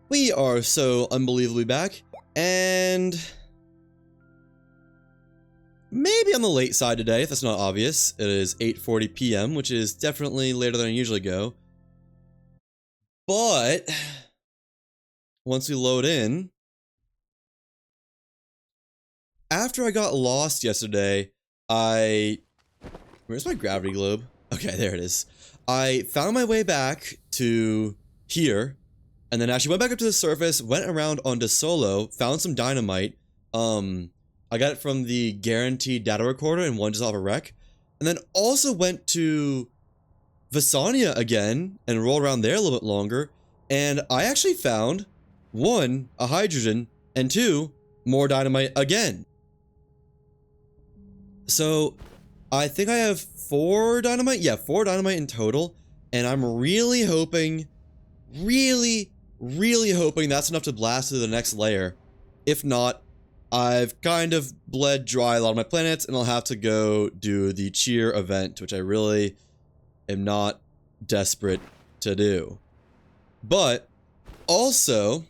We are so unbelievably back, and maybe on the late side today, if that's not obvious. It is 8:40 p.m., which is definitely later than I usually go. But once we load in, after I got lost yesterday, where's my gravity globe? Okay, there it is. I found my way back to here, and then actually went back up to the surface, went around onto Solo, found some dynamite. I got it from the guaranteed data recorder and one just off a wreck. And then also went to Visania again and rolled around there a little bit longer. And I actually found, 1, a hydrogen, and 2, more dynamite again. So I think I have 4 dynamite. Yeah, 4 dynamite in total. And I'm really hoping, really hoping that's enough to blast to the next layer. If not, I've kind of bled dry a lot of my planets, and I'll have to go do the cheer event, which I really am not desperate to do. But also,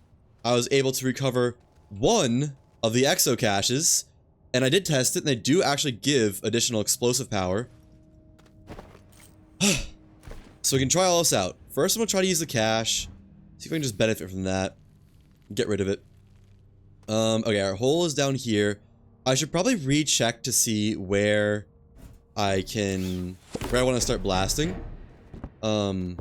I was able to recover 1 of the exo caches, and I did test it, and they do actually give additional explosive power. So we can try all this out. First, I'm gonna try to use the cache, see if I can just benefit from that, get rid of it. Okay, our hole is down here. I should probably recheck to see where I want to start blasting. But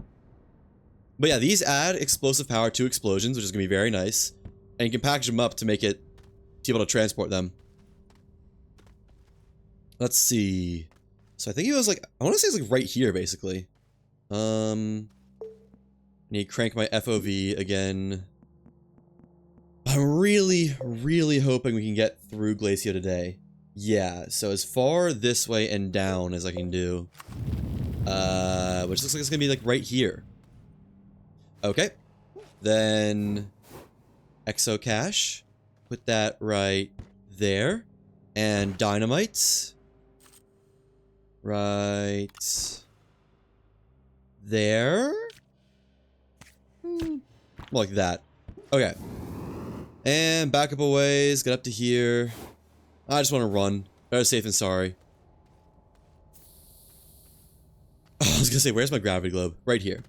yeah, these add explosive power to explosions, which is going to be very nice. And you can package them up to make it, to be able to transport them. Let's see. So I think it was like, I want to say it's like right here, basically. I need to crank my FOV again. I'm really hoping we can get through Glacia today. Yeah, so as far this way and down as I can do. Which looks like it's gonna be like right here. Okay. Then exo cache. Put that right there. And dynamite. Right there. Like that. Okay. And back up a ways, get up to here. I just want to run. Better safe than sorry. Oh, I was gonna say, where's my gravity globe? Right here.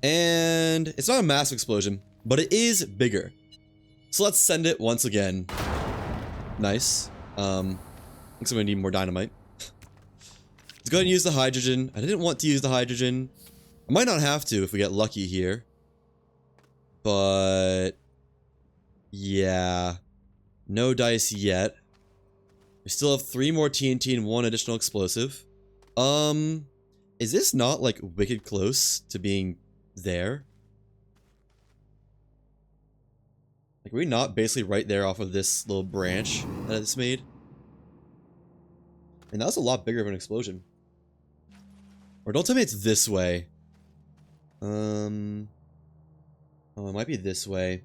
And it's not a massive explosion, but it is bigger. So let's send it once again. Nice. Looks like I'm gonna need more dynamite. Let's go ahead and use the hydrogen. I didn't want to use the hydrogen. I might not have to if we get lucky here. But yeah, no dice yet. We still have 3 more TNT and 1 additional explosive. Is this not like wicked close to being there? Like, are we not basically right there off of this little branch that it's made? And that was a lot bigger of an explosion. Or don't tell me it's this way. Oh, it might be this way.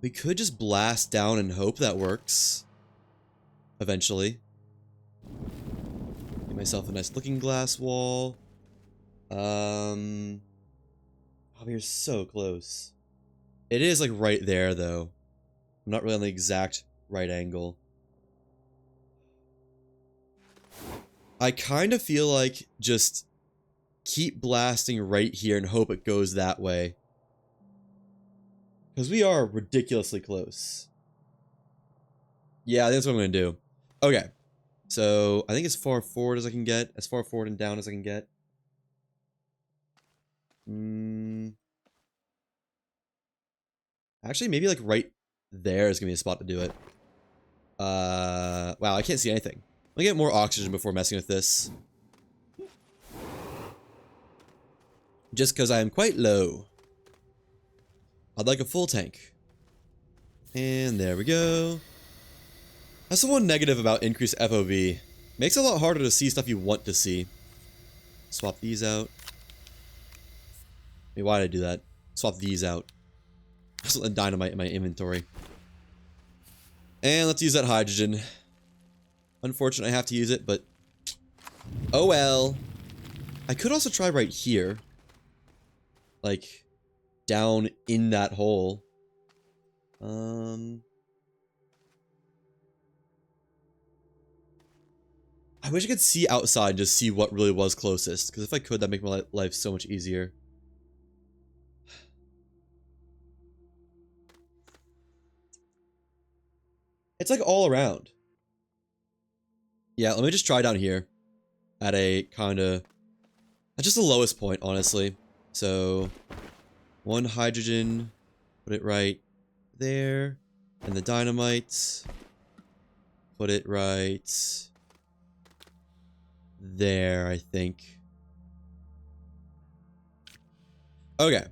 We could just blast down and hope that works. Eventually. Get myself a nice looking glass wall. Oh, we're so close. It is like right there though. I'm not really on the exact right angle. I kind of feel like just keep blasting right here and hope it goes that way. Because we are ridiculously close. Yeah, that's what I'm going to do. Okay. So, I think as far forward as I can get. As far forward and down as I can get. Actually, maybe like right there is going to be a spot to do it. Wow, I can't see anything. Let me get more oxygen before messing with this. Just because I am quite low. I'd like a full tank. And there we go. That's the one negative about increased FOV. Makes it a lot harder to see stuff you want to see. Swap these out. Wait, why did I do that? Swap these out. There's a dynamite in my inventory. And let's use that hydrogen. Unfortunately, I have to use it, but oh well. I could also try right here. Like down in that hole. I wish I could see outside and just see what really was closest. Because if I could, that'd make my life so much easier. It's like all around. Yeah, let me just try down here. At a kind of... At just the lowest point, honestly. So... 1 hydrogen. Put it right there. And the dynamite. Put it right... there, I think. Okay.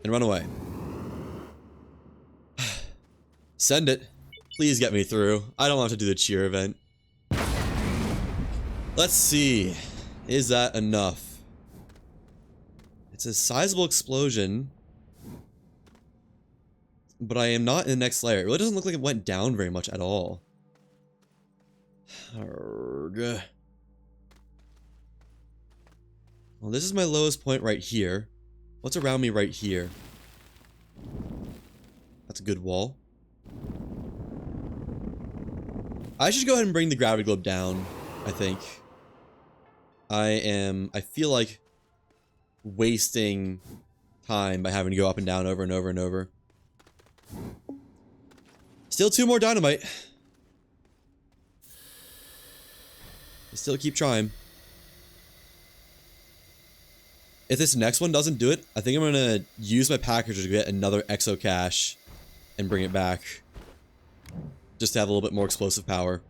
And run away. Send it. Please get me through. I don't want to do the cheer event. Let's see. Is that enough? It's a sizable explosion. But I am not in the next layer. It really doesn't look like it went down very much at all. Arrgh. Well, this is my lowest point right here. What's around me right here? That's a good wall. I should go ahead and bring the gravity globe down, I think. I feel like wasting time by having to go up and down over and over and over. Still 2 more dynamite. Still keep trying. If this next one doesn't do it, I think I'm gonna use my packager to get another exo cache and bring it back. Just to have a little bit more explosive power.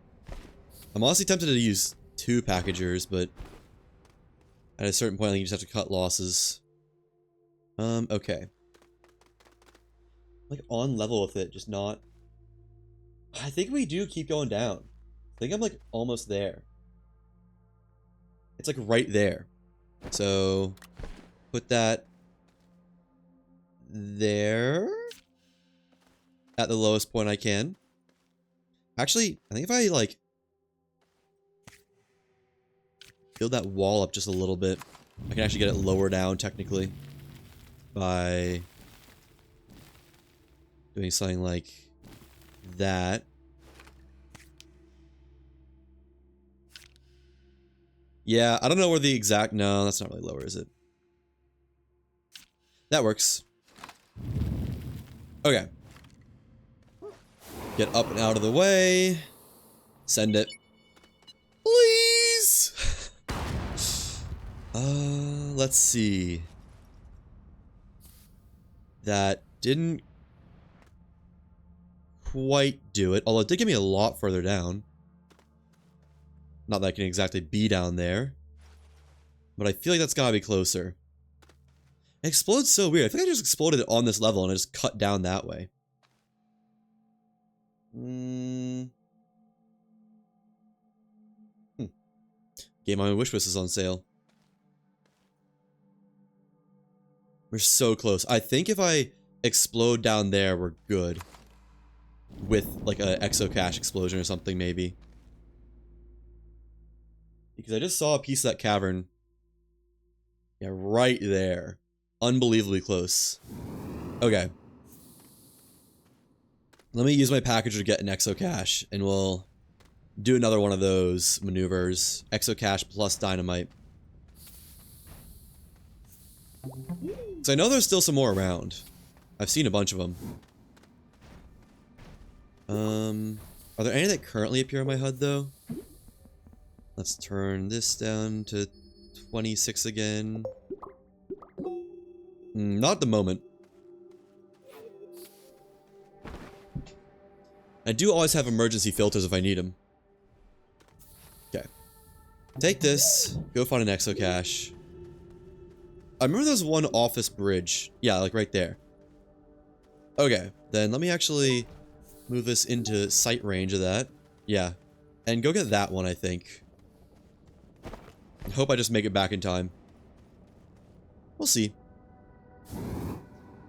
I'm honestly tempted to use 2 packagers, but at a certain point I think you just have to cut losses. Okay. Like on level with it, just not... I think we do keep going down. I think I'm like almost there. It's like right there. So, put that there at the lowest point I can. Actually, I think if I like build that wall up just a little bit, I can actually get it lower down technically by doing something like that. Yeah, I don't know where the exact... No, that's not really lower, is it? That works. Okay. Get up and out of the way. Send it. Please! Let's see. That didn't quite do it. Although it did get me a lot further down. Not that I can exactly be down there. But I feel like that's gotta be closer. It explodes so weird. I think I just exploded it on this level and I just cut down that way. Game on my wish list is on sale. We're so close. I think if I explode down there, we're good. With like an exocache explosion or something, maybe. Because I just saw a piece of that cavern. Yeah, right there. Unbelievably close. Okay. Let me use my packager to get an exocache, and we'll do another one of those maneuvers. Exocache plus dynamite. So I know there's still some more around. I've seen a bunch of them. Are there any that currently appear on my HUD, though? Let's turn this down to 26 again. Not at the moment. I do always have emergency filters if I need them. Okay. Take this. Go find an exocache. I remember there's one office bridge. Yeah, like right there. Okay. Then let me actually move this into sight range of that. Yeah. And go get that one, I think. I hope I just make it back in time. We'll see.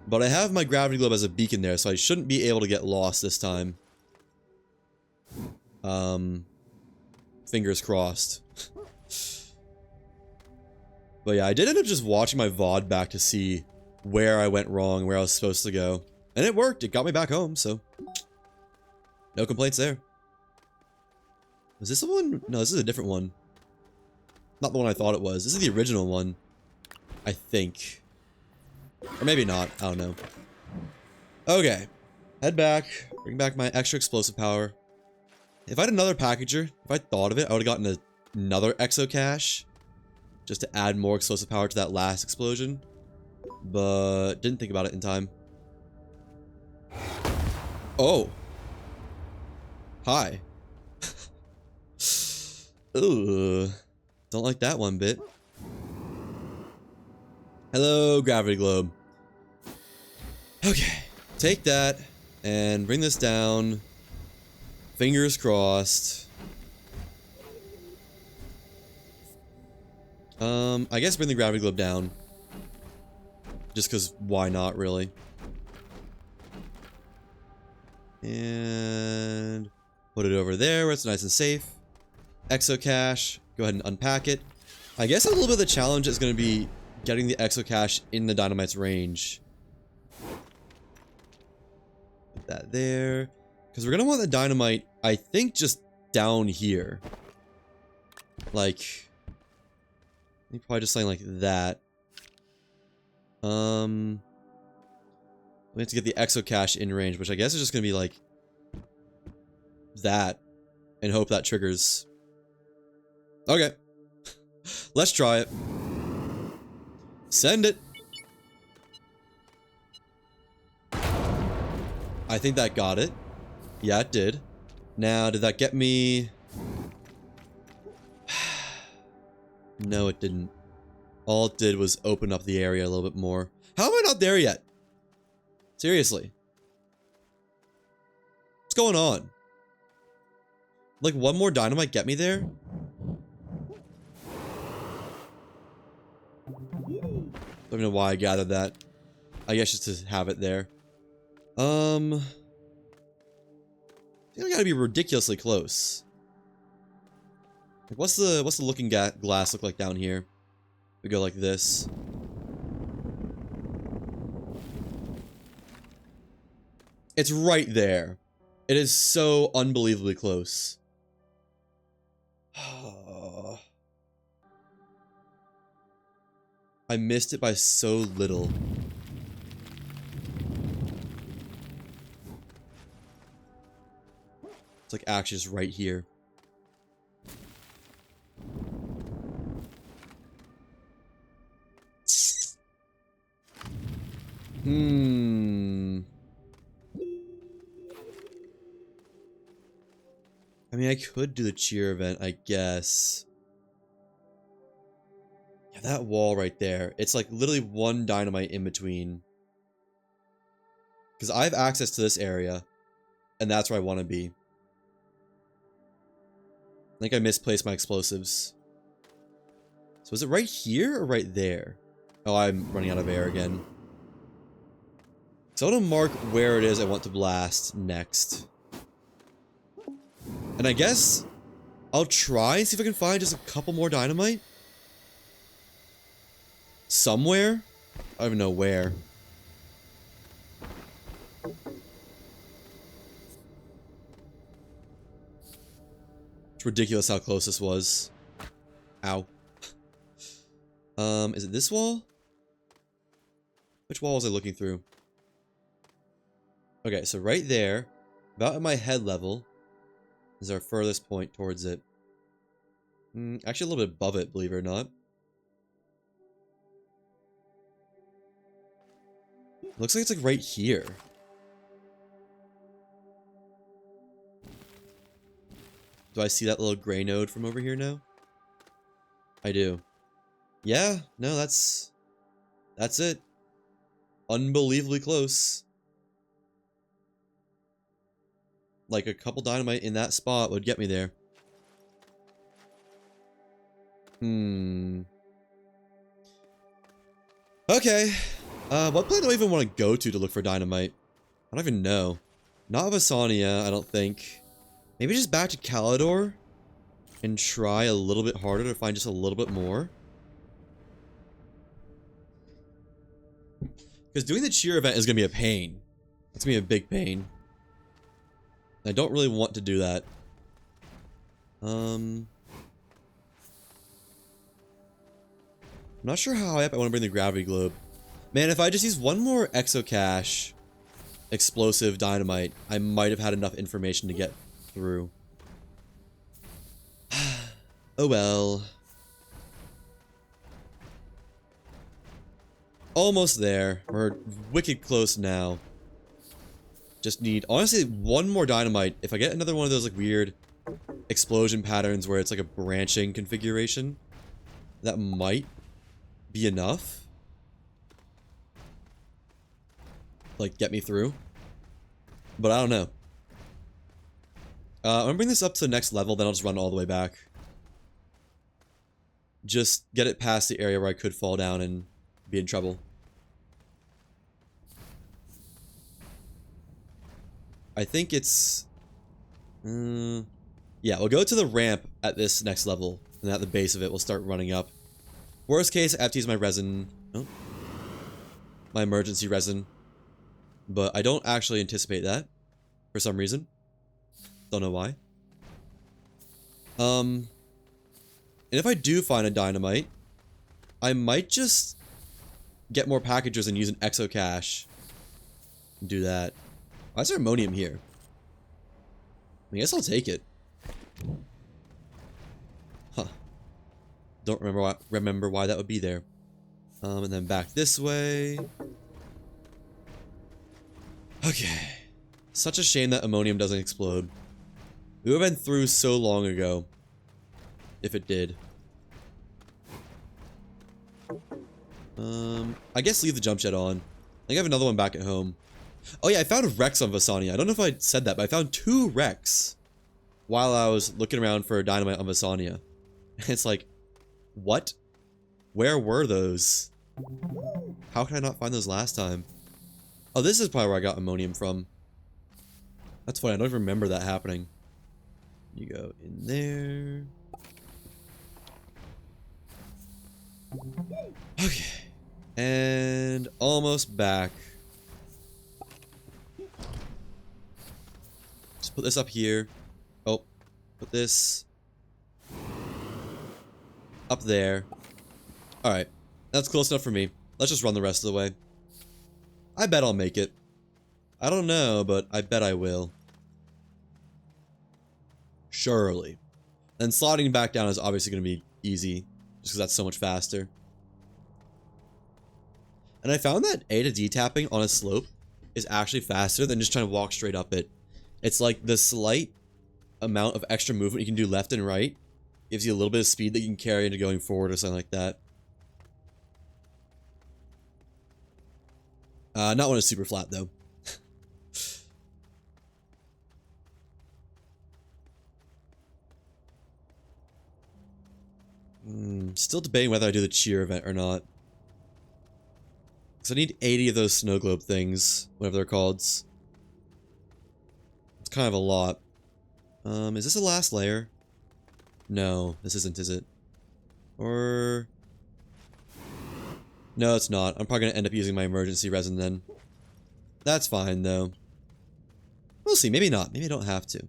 But I have my gravity globe as a beacon there, so I shouldn't be able to get lost this time. Fingers crossed. But yeah, I did end up just watching my VOD back to see where I went wrong, where I was supposed to go. And it worked. It got me back home, so no complaints there. Was this the one? No, this is a different one. Not the one I thought it was. This is the original one, I think. Or maybe not. I don't know. Okay. Head back. Bring back my extra explosive power. If I had another packager, if I thought of it, I would have gotten another exo cache. Just to add more explosive power to that last explosion. But didn't think about it in time. Oh. Hi. Ugh. Don't like that one bit. Hello, gravity globe. Okay. Take that and bring this down. Fingers crossed. I guess bring the gravity globe down. Just because why not, really? And put it over there where it's nice and safe. Exo cache. Go ahead and unpack it. I guess a little bit of the challenge is going to be getting the exo cache in the Dynamite's range. Put that there. Because we're going to want the Dynamite, I think, just down here. Like, I think probably just something like that. We have to get the exo cache in range, which I guess is just going to be like that. And hope that triggers. Okay. Let's try it. Send it. I think that got it. Yeah, it did. Now, did that get me... No, it didn't. All it did was open up the area a little bit more. How am I not there yet? Seriously. What's going on? Like, one more dynamite get me there? Don't know why I gathered that. I guess just to have it there. I think I gotta be ridiculously close. Like, what's the looking glass look like down here? We go like this. It's right there. It is so unbelievably close. I missed it by so little. It's like actually just right here. I mean, I could do the cheer event, I guess. Yeah, that wall right there. It's like literally one dynamite in between. Because I have access to this area. And that's where I want to be. I think I misplaced my explosives. So is it right here or right there? Oh, I'm running out of air again. So I want to mark where it is I want to blast next. And I guess I'll try and see if I can find just a couple more dynamite. Somewhere? I don't even know where. It's ridiculous how close this was. Ow. Is it this wall? Which wall was I looking through? Okay, so right there, about at my head level, is our furthest point towards it. Actually a little bit above it, believe it or not. Looks like it's like right here. Do I see that little gray node from over here now? I do. Yeah, no, that's it. Unbelievably close. Like a couple dynamite in that spot would get me there. Okay. What planet do I even want to go to look for dynamite? I don't even know. Not Vasania, I don't think. Maybe just back to Calidor and try a little bit harder to find just a little bit more. Because doing the cheer event is going to be a pain. It's going to be a big pain. I don't really want to do that. I'm not sure how up I want to bring the gravity globe. Man, if I just use one more exocache explosive dynamite, I might have had enough information to get through. Oh well. Almost there. We're wicked close now. Just need, honestly, one more dynamite. If I get another one of those like weird explosion patterns where it's like a branching configuration, that might be enough. Like, get me through. But I don't know. I'm gonna bring this up to the next level, then I'll just run all the way back. Just get it past the area where I could fall down and be in trouble. I think it's... yeah, we'll go to the ramp at this next level, and at the base of it, we'll start running up. Worst case, I have to use my resin. Oh. My emergency resin. But I don't actually anticipate that, for some reason. Don't know why. And if I do find a dynamite, I might just get more packages and use an exocache. Do that. Why is there ammonium here? I guess I'll take it. Huh. Don't remember why that would be there. And then back this way. Okay. Such a shame that ammonium doesn't explode. We would have been through so long ago. If it did. I guess leave the jump jet on. I think I have another one back at home. Oh yeah, I found wrecks on Vasania. I don't know if I said that, but I found 2 wrecks while I was looking around for a dynamite on Vasania. It's like, what? Where were those? How can I not find those last time? Oh, this is probably where I got ammonium from. That's funny, I don't even remember that happening. You go in there. Okay. And almost back. Just put this up here. Oh, put this up there. Alright. That's close enough for me. Let's just run the rest of the way. I bet I'll make it. I don't know, but I bet I will. Surely. And sliding back down is obviously going to be easy. Just because that's so much faster. And I found that A to D tapping on a slope is actually faster than just trying to walk straight up it. It's like the slight amount of extra movement you can do left and right gives you a little bit of speed that you can carry into going forward or something like that. Not when it's super flat though. Still debating whether I do the cheer event or not. Because I need 80 of those snow globe things, whatever they're called. It's kind of a lot. Is this the last layer? No, this isn't, is it? Or... no, it's not. I'm probably going to end up using my emergency resin then. That's fine, though. We'll see. Maybe not. Maybe I don't have to.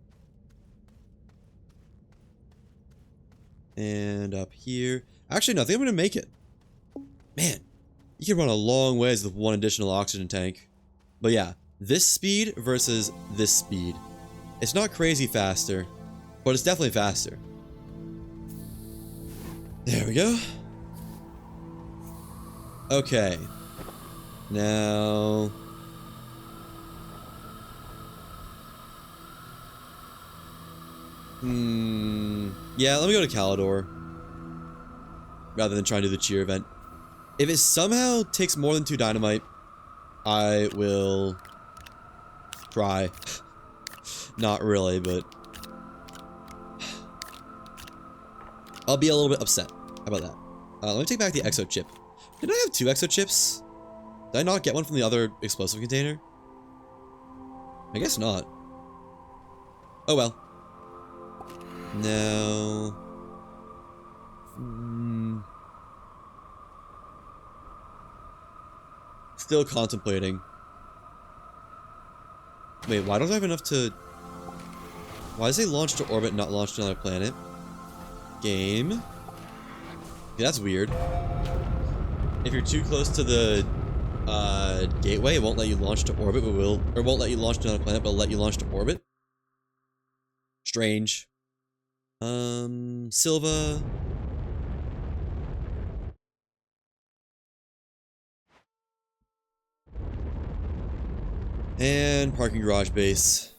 And up here. Actually, no, I think I'm going to make it. Man, you can run a long ways with one additional oxygen tank. But yeah, this speed versus this speed. It's not crazy faster, but it's definitely faster. There we go. Okay. Now... yeah, let me go to Calidor. Rather than trying to do the cheer event. If it somehow takes more than 2 dynamite, I will... try. Not really, but... I'll be a little bit upset. How about that? Let me take back the exo chip. Did I have 2 exo chips? Did I not get one from the other explosive container? I guess not. Oh well. No. still contemplating. Wait, why don't I have enough to... Why does it launch to orbit, not launch to another planet? Game. Yeah, that's weird. If you're too close to the gateway, it won't let you launch to orbit, but won't let you launch to another planet, but it'll let you launch to orbit. Strange. Silva. And parking garage base.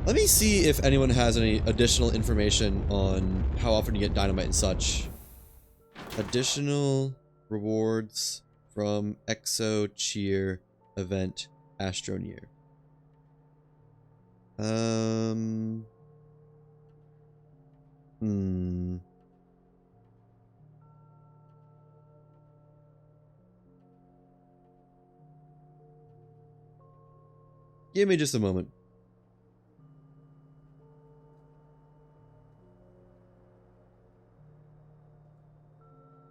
Let me see if anyone has any additional information on how often you get dynamite and such. Additional rewards from Exo Cheer event Astroneer. Give me just a moment.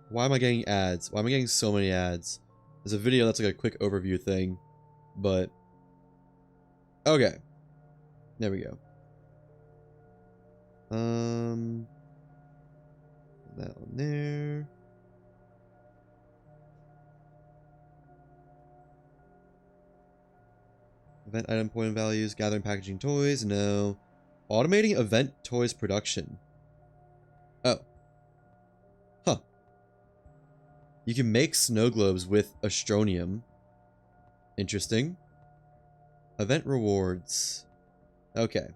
Why am I getting ads? Why am I getting so many ads? There's a video that's like a quick overview thing, but... Okay. There we go. That one there. Event item point values, gathering packaging toys, no. Automating event toys production. Oh. Huh. You can make snow globes with Astronium. Interesting. Event rewards. Okay.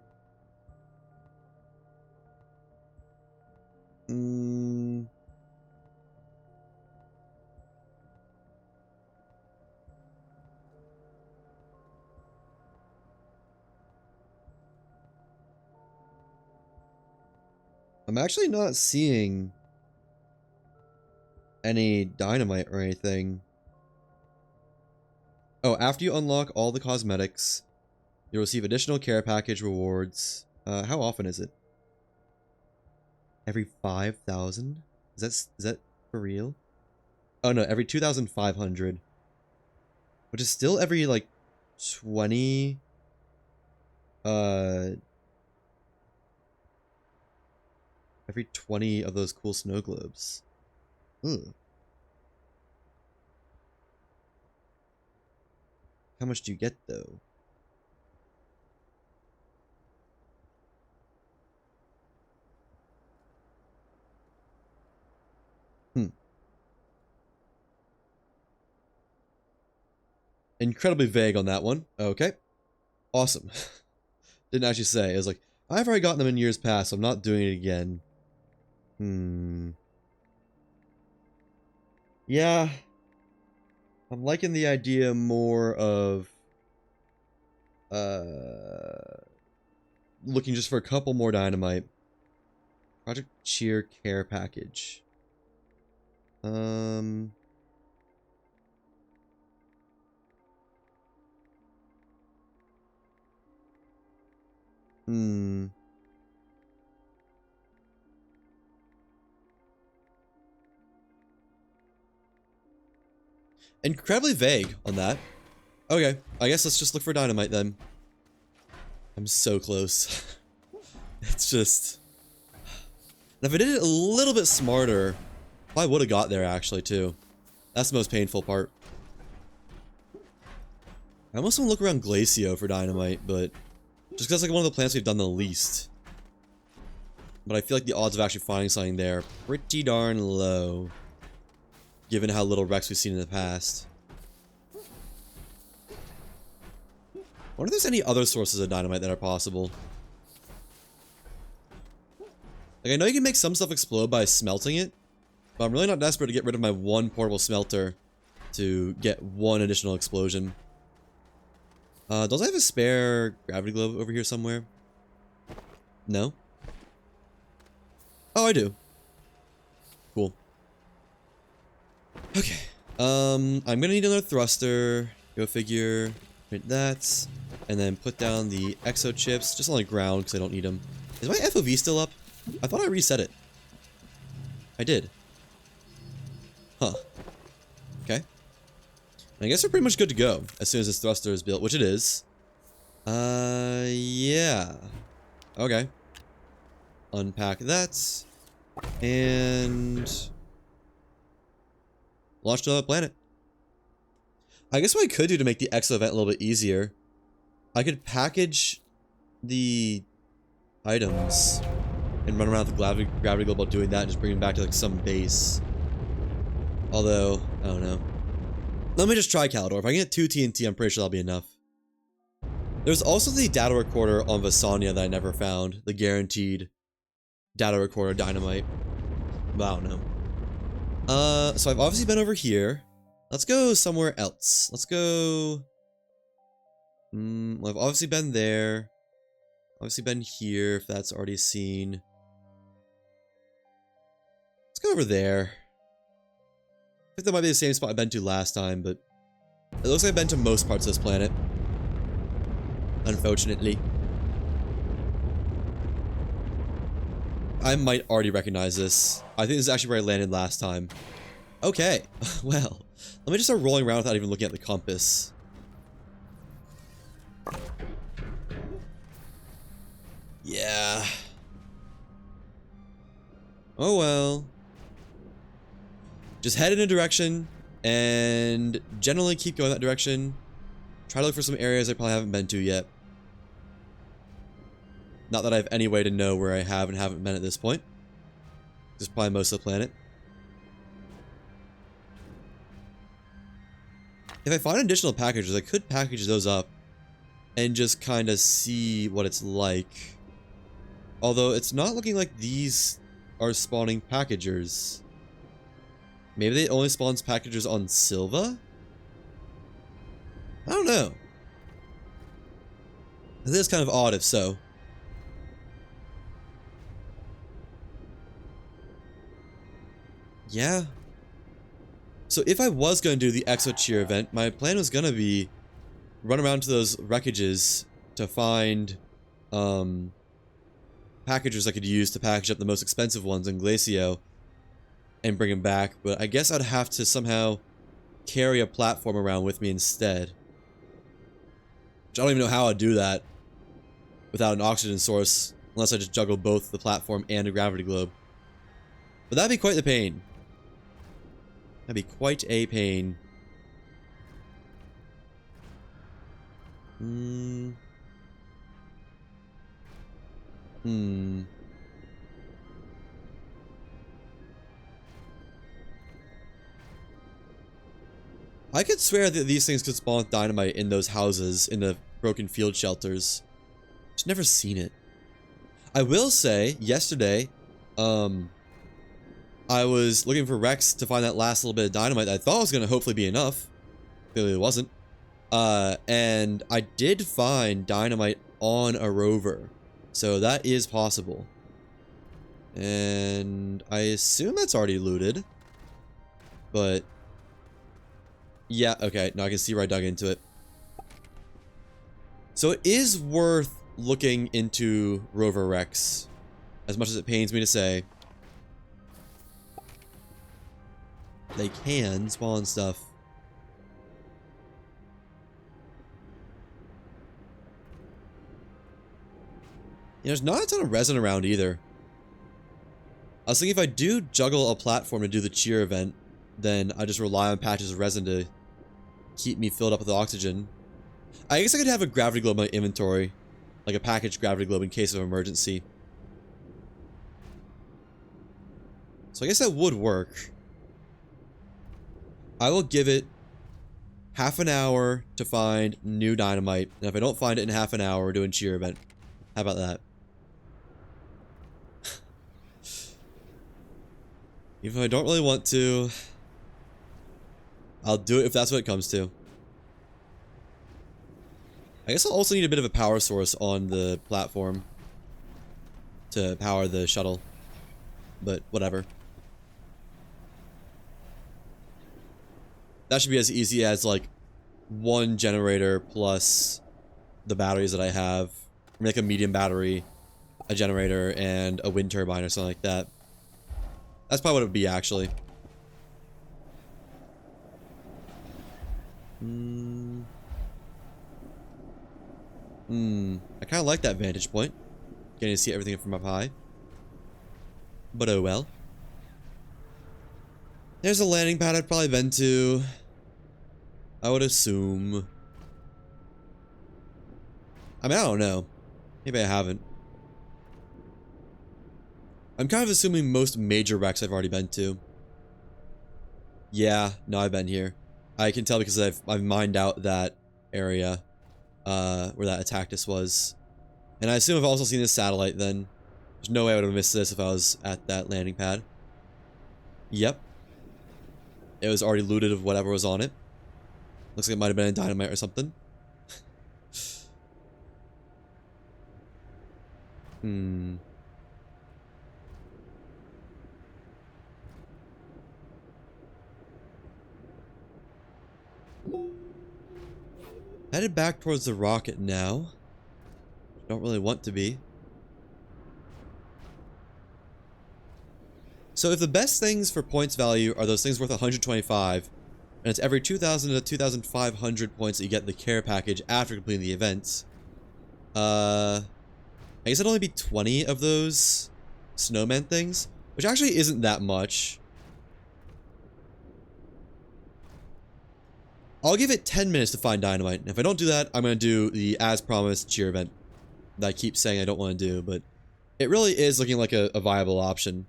I'm actually not seeing any dynamite or anything. Oh, after you unlock all the cosmetics, you'll receive additional care package rewards. How often is it? Every 5,000? Is that for real? Oh no, every 2,500. Which is still every like 20 every 20 of those cool snow globes. Ugh. How much do you get though? Incredibly vague on that one. Okay. Awesome. Didn't actually say. It was like, I've already gotten them in years past, so I'm not doing it again. Yeah. I'm liking the idea more of looking just for a couple more dynamite. Project Cheer Care Package. Incredibly vague on that. Okay, I guess let's just look for dynamite then. I'm so close. It's just... And if I did it a little bit smarter, I would have got there actually too. That's the most painful part. I almost want to look around Glacio for dynamite, but... Just because that's like one of the plants we've done the least. But I feel like the odds of actually finding something there are pretty darn low. Given how little Rex we've seen in the past. I wonder if there's any other sources of dynamite that are possible. Like, I know you can make some stuff explode by smelting it, but I'm really not desperate to get rid of my one portable smelter to get one additional explosion. Does I have a spare gravity globe over here somewhere? No? Oh, I do. Cool. Okay. I'm gonna need another thruster. Go figure. Print that. And then put down the exo chips just on the ground because I don't need them. Is my FOV still up? I thought I reset it. I did. Huh. Okay. I guess we're pretty much good to go as soon as this thruster is built, which it is. Yeah. Okay. Unpack that. And launch to the planet. I guess what I could do to make the exo event a little bit easier, I could package the items and run around with the gravity globe while doing that and just bring them back to like some base. Although, I don't know. Let me just try Calidor. If I can get 2 TNT, I'm pretty sure that'll be enough. There's also the data recorder on Vasania that I never found. The guaranteed data recorder Dynamite. But I don't know. So I've obviously been over here. Let's go somewhere else. Let's go... well, I've obviously been there. Obviously been here, if that's already seen. Let's go over there. I think that might be the same spot I've been to last time, but it looks like I've been to most parts of this planet. Unfortunately. I might already recognize this. I think this is actually where I landed last time. Okay, well, let me just start rolling around without even looking at the compass. Yeah. Oh well. Just head in a direction and generally keep going that direction. Try to look for some areas I probably haven't been to yet. Not that I have any way to know where I have and haven't been at this point. This is probably most of the planet. If I find additional packages, I could package those up and just kind of see what it's like. Although it's not looking like these are spawning packagers. Maybe they only spawns packagers on Silva? I don't know. This is kind of odd if so. Yeah. So if I was going to do the Exo Cheer event, my plan was going to be run around to those wreckages to find packagers I could use to package up the most expensive ones in Glacio and bring them back, but I guess I'd have to somehow carry a platform around with me instead. Which I don't even know how I'd do that without an oxygen source, unless I just juggle both the platform and a gravity globe. But that'd be quite the pain. That'd be quite a pain. I could swear that these things could spawn dynamite in those houses, in the broken field shelters. Just never seen it. I will say, yesterday, I was looking for Rex to find that last little bit of dynamite that I thought was going to hopefully be enough. Clearly it wasn't. And I did find dynamite on a rover. So that is possible. And I assume that's already looted. But yeah, okay. Now I can see where I dug into it. So it is worth looking into Rover Rex, as much as it pains me to say. They can spawn stuff. There's not a ton of resin around either. I was thinking if I do juggle a platform to do the cheer event, then I just rely on patches of resin to keep me filled up with oxygen. I guess I could have a gravity globe in my inventory. Like a packaged gravity globe in case of emergency. So I guess that would work. I will give it half an hour to find new dynamite. And if I don't find it in half an hour, we're doing cheer event. How about that? Even if I don't really want to, I'll do it if that's what it comes to. I guess I'll also need a bit of a power source on the platform to power the shuttle, but whatever. That should be as easy as like one generator plus the batteries that I have. Like a medium battery, a generator, and a wind turbine or something like that. That's probably what it would be, actually. I kind of like that vantage point. Getting to see everything from up high. But oh well. There's a landing pad I've probably been to. I would assume. I mean, I don't know. Maybe I haven't. I'm kind of assuming most major wrecks I've already been to. Yeah, no, I've been here. I can tell because I've mined out that area where that Attactus was. And I assume I've also seen this satellite then. There's no way I would have missed this if I was at that landing pad. Yep. It was already looted of whatever was on it. Looks like it might have been a dynamite or something. Headed back towards the rocket now. Don't really want to be. So if the best things for points value are those things worth 125, and it's every 2,000 to 2,500 points that you get the care package after completing the events, I guess it'd only be 20 of those snowman things, which actually isn't that much. I'll give it 10 minutes to find Dynamite, and if I don't do that, I'm going to do the as promised cheer event that I keep saying I don't want to do, but it really is looking like a viable option.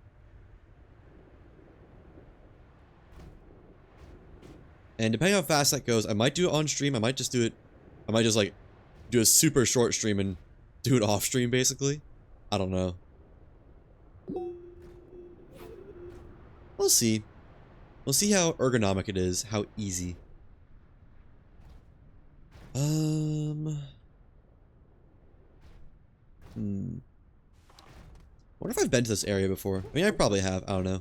And depending on how fast that goes, I might do it on stream, I might just do it, I might just like do a super short stream and do it off stream basically. I don't know. We'll see. We'll see how ergonomic it is, how easy. Wonder if I've been to this area before. I mean, I probably have. I don't know.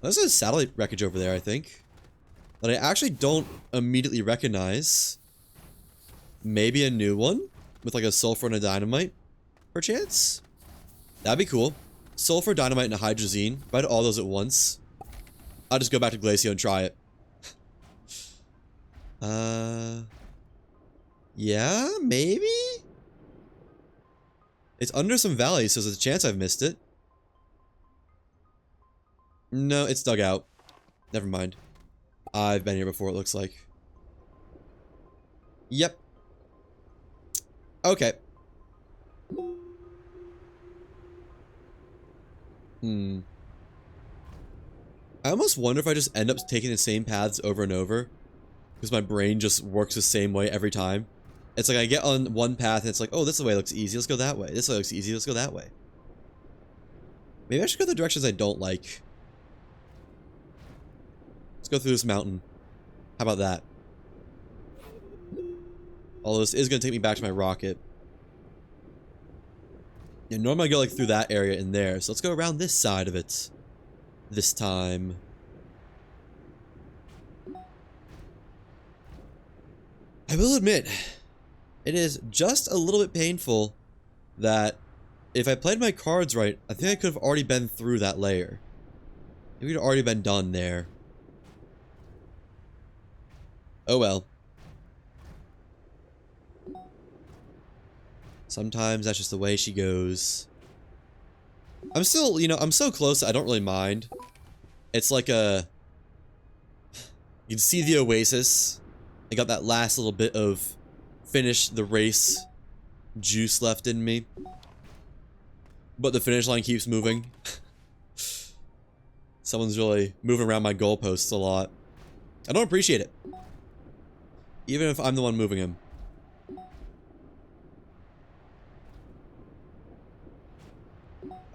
There's a satellite wreckage over there, I think, that I actually don't immediately recognize. Maybe a new one with like a sulfur and a dynamite, perchance. That'd be cool. Sulfur, dynamite, and a hydrazine. If I had all those at once, I'll just go back to Glacio and try it. Yeah, maybe? It's under some valleys, so there's a chance I've missed it. No, it's dug out. Never mind. I've been here before, it looks like. Yep. Okay. I almost wonder if I just end up taking the same paths over and over, because my brain just works the same way every time. It's like I get on one path and it's like, oh, this way looks easy, let's go that way. This way looks easy, let's go that way. Maybe I should go the directions I don't like. Let's go through this mountain. How about that? Although this is going to take me back to my rocket. Yeah, normally I go like through that area in there, so let's go around this side of it. This time. I will admit, it is just a little bit painful that if I played my cards right, I think I could have already been through that layer. Maybe we'd already been done there. Oh well. Sometimes that's just the way she goes. I'm still, you know, I'm so close I don't really mind. It's like a... You can see the oasis. I got that last little bit of finish the race juice left in me. But the finish line keeps moving. Someone's really moving around my goalposts a lot. I don't appreciate it. Even if I'm the one moving him.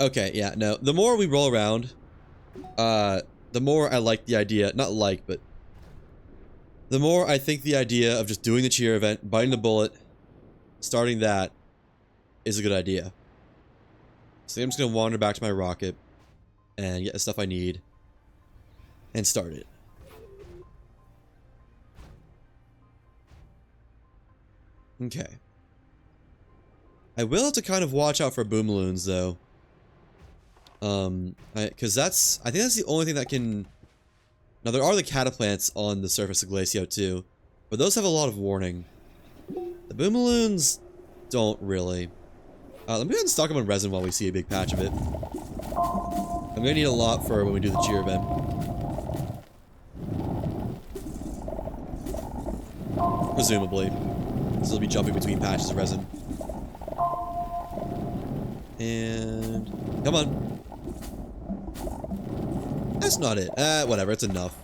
Okay, yeah, no. The more we roll around, the more I like the idea. Not like, but... The more I think the idea of just doing the cheer event, biting the bullet, starting that, is a good idea. So I'm just going to wander back to my rocket, and get the stuff I need, and start it. Okay. I will have to kind of watch out for boomaloons, though. Because I think that's the only thing that can Now, there are the cataplants on the surface of Glacio, too. But those have a lot of warning. The boomaloons don't really. Let me go ahead and stock them on resin while we see a big patch of it. I'm gonna need a lot for when we do the cheer event. Presumably. So we'll be jumping between patches of resin. And... come on. That's not it. Whatever, it's enough.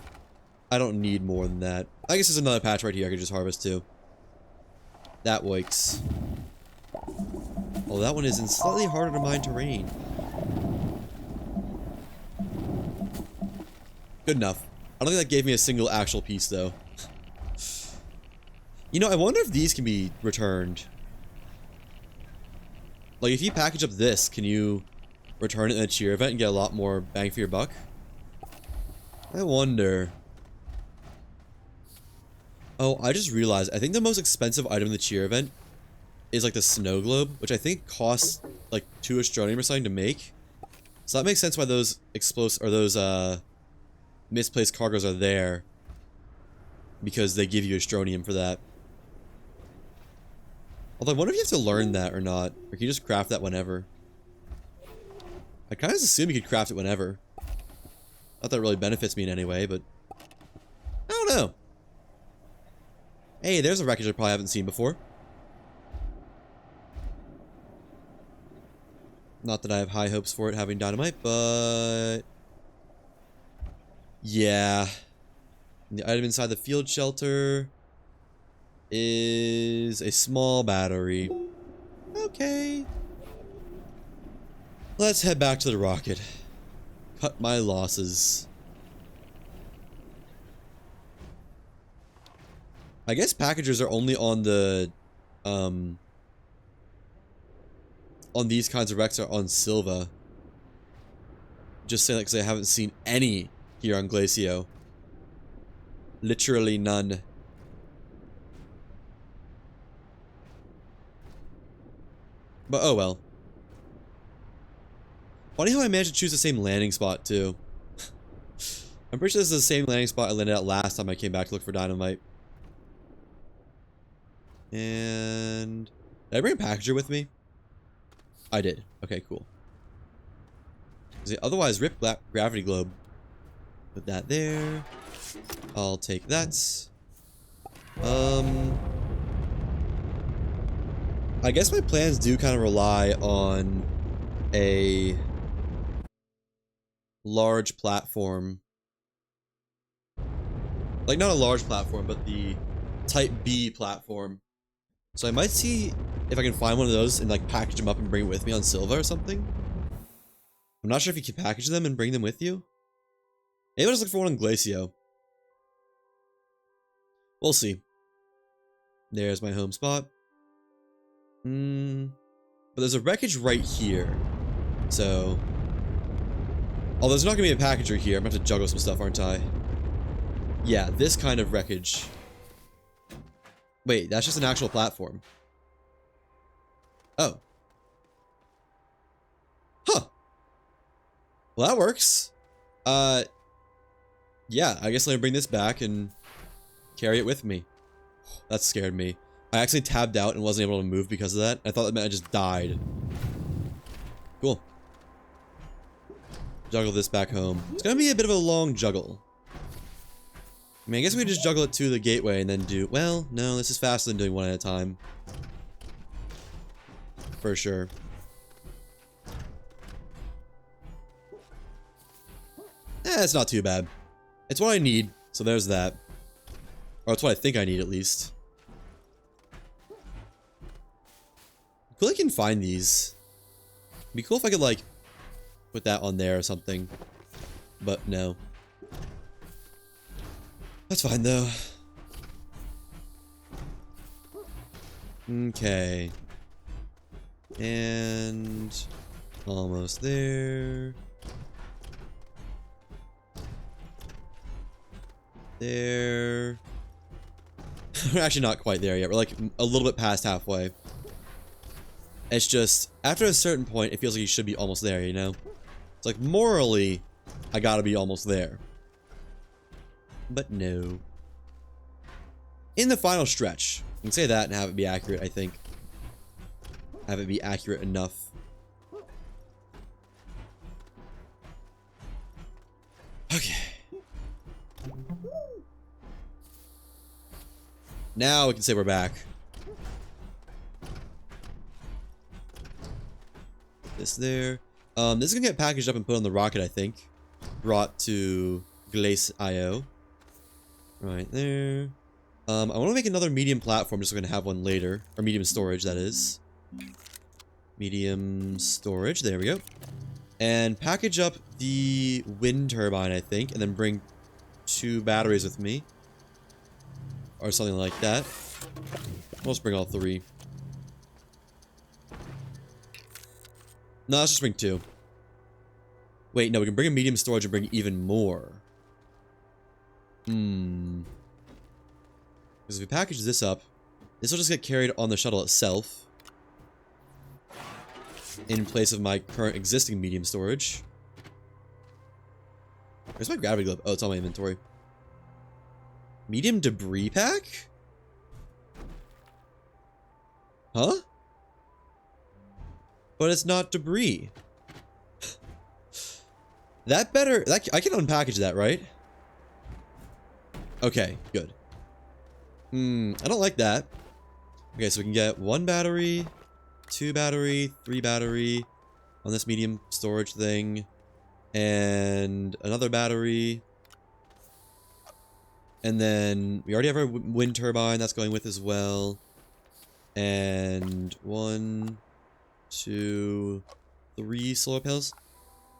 I don't need more than that. I guess there's another patch right here I could just harvest too. That works. Oh, that one is in slightly harder to mine terrain. Good enough. I don't think that gave me a single actual piece though. You know, I wonder if these can be returned. Like, if you package up this, can you return it in a cheer event and get a lot more bang for your buck? I wonder. Oh, I just realized, I think the most expensive item in the cheer event is like the snow globe, which I think costs like 2 Astroneer or something to make. So that makes sense why those misplaced cargoes are there. Because they give you Astronium for that. Although I wonder if you have to learn that or not. Or can you just craft that whenever? I kind of assume you could craft it whenever. Not that it really benefits me in any way, but... I don't know. Hey, there's a wreckage I probably haven't seen before. Not that I have high hopes for it having dynamite, but... yeah. The item inside the field shelter... is a small battery. Okay. Let's head back to the rocket. Cut my losses. I guess packagers are only on the on these kinds of wrecks are on Silva. Just saying that because I haven't seen any here on Glacio. Literally none. But oh well. Funny how I managed to choose the same landing spot too. I'm pretty sure this is the same landing spot I landed at last time I came back to look for dynamite. And... did I bring a packager with me? I did. Okay, cool. Otherwise, rip gravity globe. Put that there. I'll take that. I guess my plans do kind of rely on a large platform. Like, not a large platform, but the Type B platform. So I might see if I can find one of those and, like, package them up and bring it with me on Silva or something. I'm not sure if you can package them and bring them with you. Maybe I'll just look for one on Glacio. We'll see. There's my home spot. But there's a wreckage right here. So... oh, there's not gonna be a packager here. I'm gonna have to juggle some stuff, aren't I? Yeah, this kind of wreckage. Wait, that's just an actual platform. Oh. Huh. Well, that works. Yeah, I guess let me bring this back and carry it with me. That scared me. I actually tabbed out and wasn't able to move because of that. I thought that meant I just died. Cool. Juggle this back home. It's gonna be a bit of a long juggle. I mean, I guess we could just juggle it to the gateway and then do... well, no, this is faster than doing one at a time. For sure. It's not too bad. It's what I need, so there's that. Or it's what I think I need, at least. Cool, I can find these. It'd be cool if I could, like, put that on there or something. But no. That's fine, though. Okay. And... almost there. There. We're actually not quite there yet. We're like a little bit past halfway. It's just, after a certain point, it feels like you should be almost there, you know? It's like, morally, I gotta be almost there. But no. In the final stretch. You can say that and have it be accurate, I think. Have it be accurate enough. Okay. Now we can say we're back. This there. This is gonna get packaged up and put on the rocket, I think. Brought to Glace IO. Right there. I want to make another medium platform, just so we're gonna have one later. Or medium storage, that is. Medium storage, there we go. And package up the wind turbine, I think, and then bring 2 batteries with me. Or something like that. Let's bring all 3. No, let's just bring 2. Wait, no, we can bring a medium storage and bring even more. Because if we package this up, this will just get carried on the shuttle itself. In place of my current existing medium storage. Where's my gravity glove? Oh, it's on my inventory. Medium debris pack? Huh? But it's not debris. That better... I can unpackage that, right? Okay, good. I don't like that. Okay, so we can get 1 battery, 2 battery, 3 battery on this medium storage thing, and another battery. And then we already have our wind turbine that's going with as well. And 1, 2, 3 solar panels.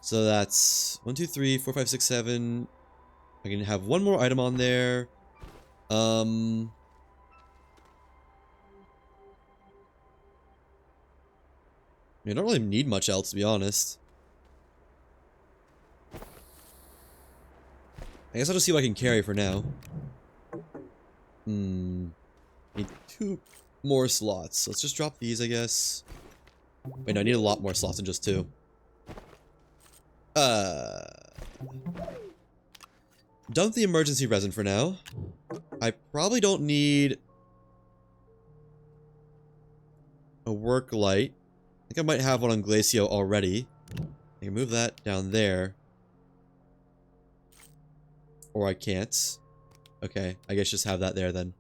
So that's 1, 2, 3, 4, 5, 6, 7. I can have 1 more item on there. I don't really need much else, to be honest. I guess I'll just see what I can carry for now. Need 2 more slots. Let's just drop these, I guess. Wait, no, I need a lot more slots than just 2. Dump the emergency resin for now. I probably don't need a work light. I think I might have one on Glacio already. I can move that down there. Or I can't. Okay, I guess just have that there then.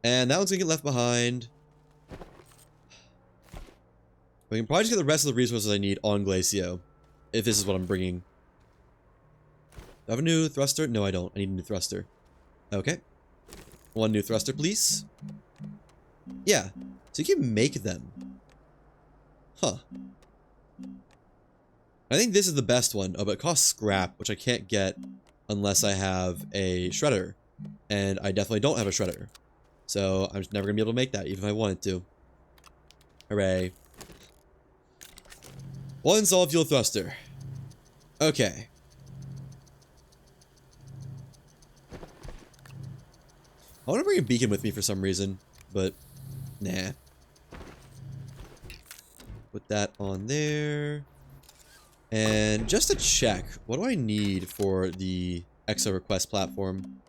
And that one's gonna get left behind. We can probably just get the rest of the resources I need on Glacio. If this is what I'm bringing. Do I have a new thruster? No, I don't. I need a new thruster. Okay. 1 new thruster, please. Yeah. So you can make them. Huh. I think this is the best one. Oh, but it costs scrap, which I can't get unless I have a shredder. And I definitely don't have a shredder. So I'm just never going to be able to make that, even if I wanted to. Hooray. 1 solid fuel thruster. Okay. I want to bring a beacon with me for some reason, but nah. Put that on there. And just to check, what do I need for the EXO request platform?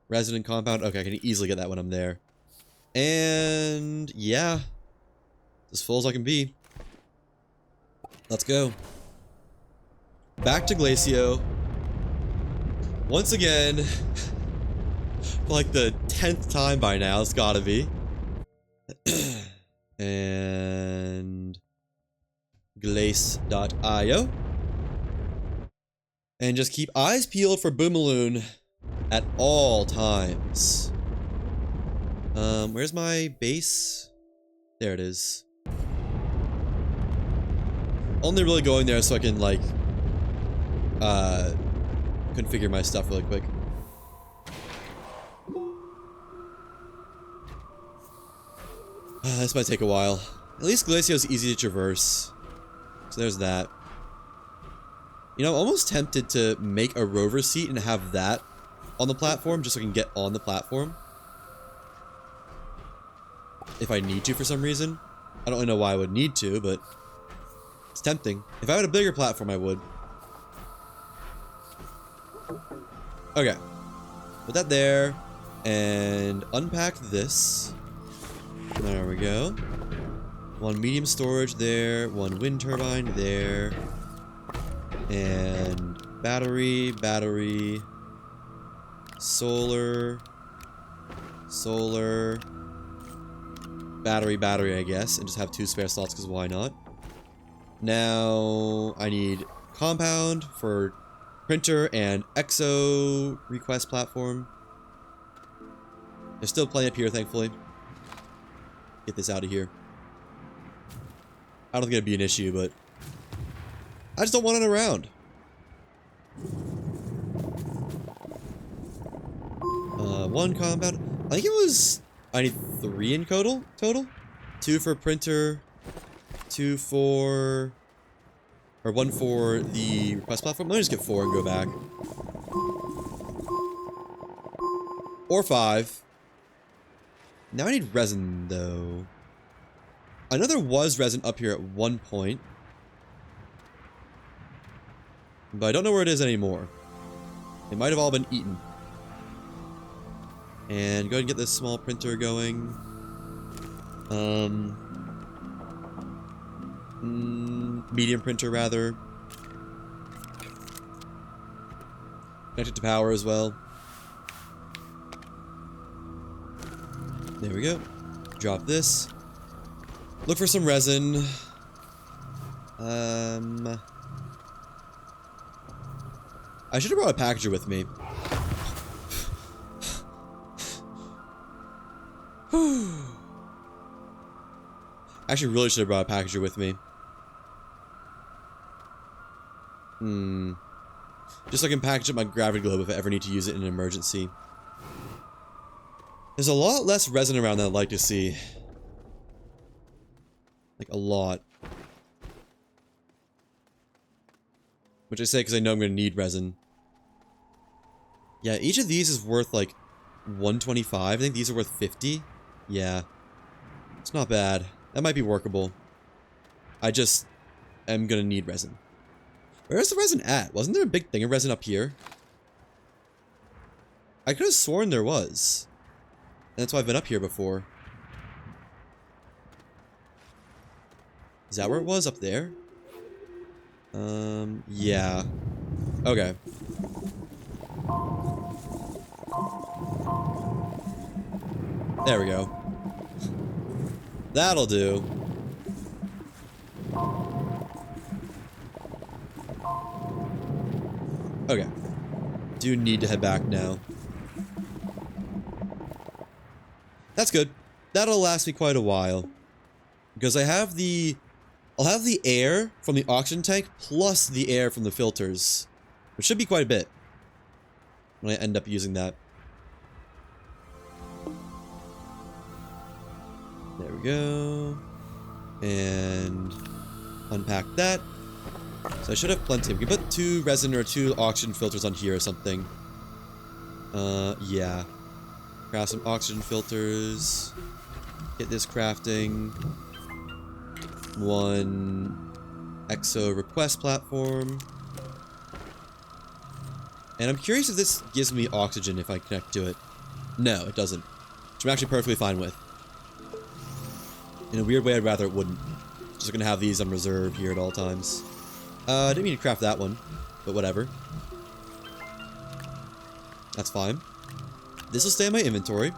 Resident compound? Okay, I can easily get that when I'm there. And yeah, as full as I can be. Let's go. Back to Glacio. Once again, for like the 10th time by now, it's gotta be. And glace.io. And just keep eyes peeled for Boomaloon at all times. Where's my base? There it is. Only really going there so I can, like, configure my stuff really quick. This might take a while. At least Glacio is easy to traverse. So there's that. You know, I'm almost tempted to make a rover seat and have that on the platform just so I can get on the platform. If I need to for some reason. I don't really know why I would need to, but it's tempting. If I had a bigger platform, I would. Okay. Put that there. And unpack this. There we go. One medium storage there. One wind turbine there. And battery, battery. Solar. Solar. Battery, battery, I guess. And just have 2 spare slots, because why not? Now, I need compound for printer and exo request platform. There's still plenty up here, thankfully. Get this out of here. I don't think it'd be an issue, but I just don't want it around. One compound. I think it was... I need 3 in total. 2 for printer. 2 for... Or 1 for the request platform. Let me just get 4 and go back. Or 5. Now I need resin, though. I know there was resin up here at one point. But I don't know where it is anymore. It might have all been eaten. And go ahead and get this small printer going. Medium printer, rather. Connect it to power as well. There we go. Drop this. Look for some resin. I should have brought a packager with me. Actually, really should have brought a packager with me. Just so I can package up my gravity globe if I ever need to use it in an emergency. There's a lot less resin around than I'd like to see. Like, a lot. Which I say because I know I'm going to need resin. Yeah, each of these is worth, like, 125. I think these are worth 50. Yeah. It's not bad. That might be workable. I just am going to need resin. Where's the resin at? Wasn't there a big thing of resin up here? I could have sworn there was. And that's why I've been up here before. Is that where it was? Up there? Yeah. Okay. There we go. That'll do. Okay. Do need to head back now. That's good. That'll last me quite a while. Because I have the... I'll have the air from the oxygen tank plus the air from the filters. Which should be quite a bit. When I end up using that. There we go. And... unpack that. So I should have plenty. We can put 2 resin or 2 oxygen filters on here or something. Yeah. Craft some oxygen filters. Get this crafting. 1 exo request platform. And I'm curious if this gives me oxygen if I connect to it. No, it doesn't. Which I'm actually perfectly fine with. In a weird way, I'd rather it wouldn't. Just gonna have these on reserve here at all times. I didn't mean to craft that one, but whatever. That's fine. This will stay in my inventory.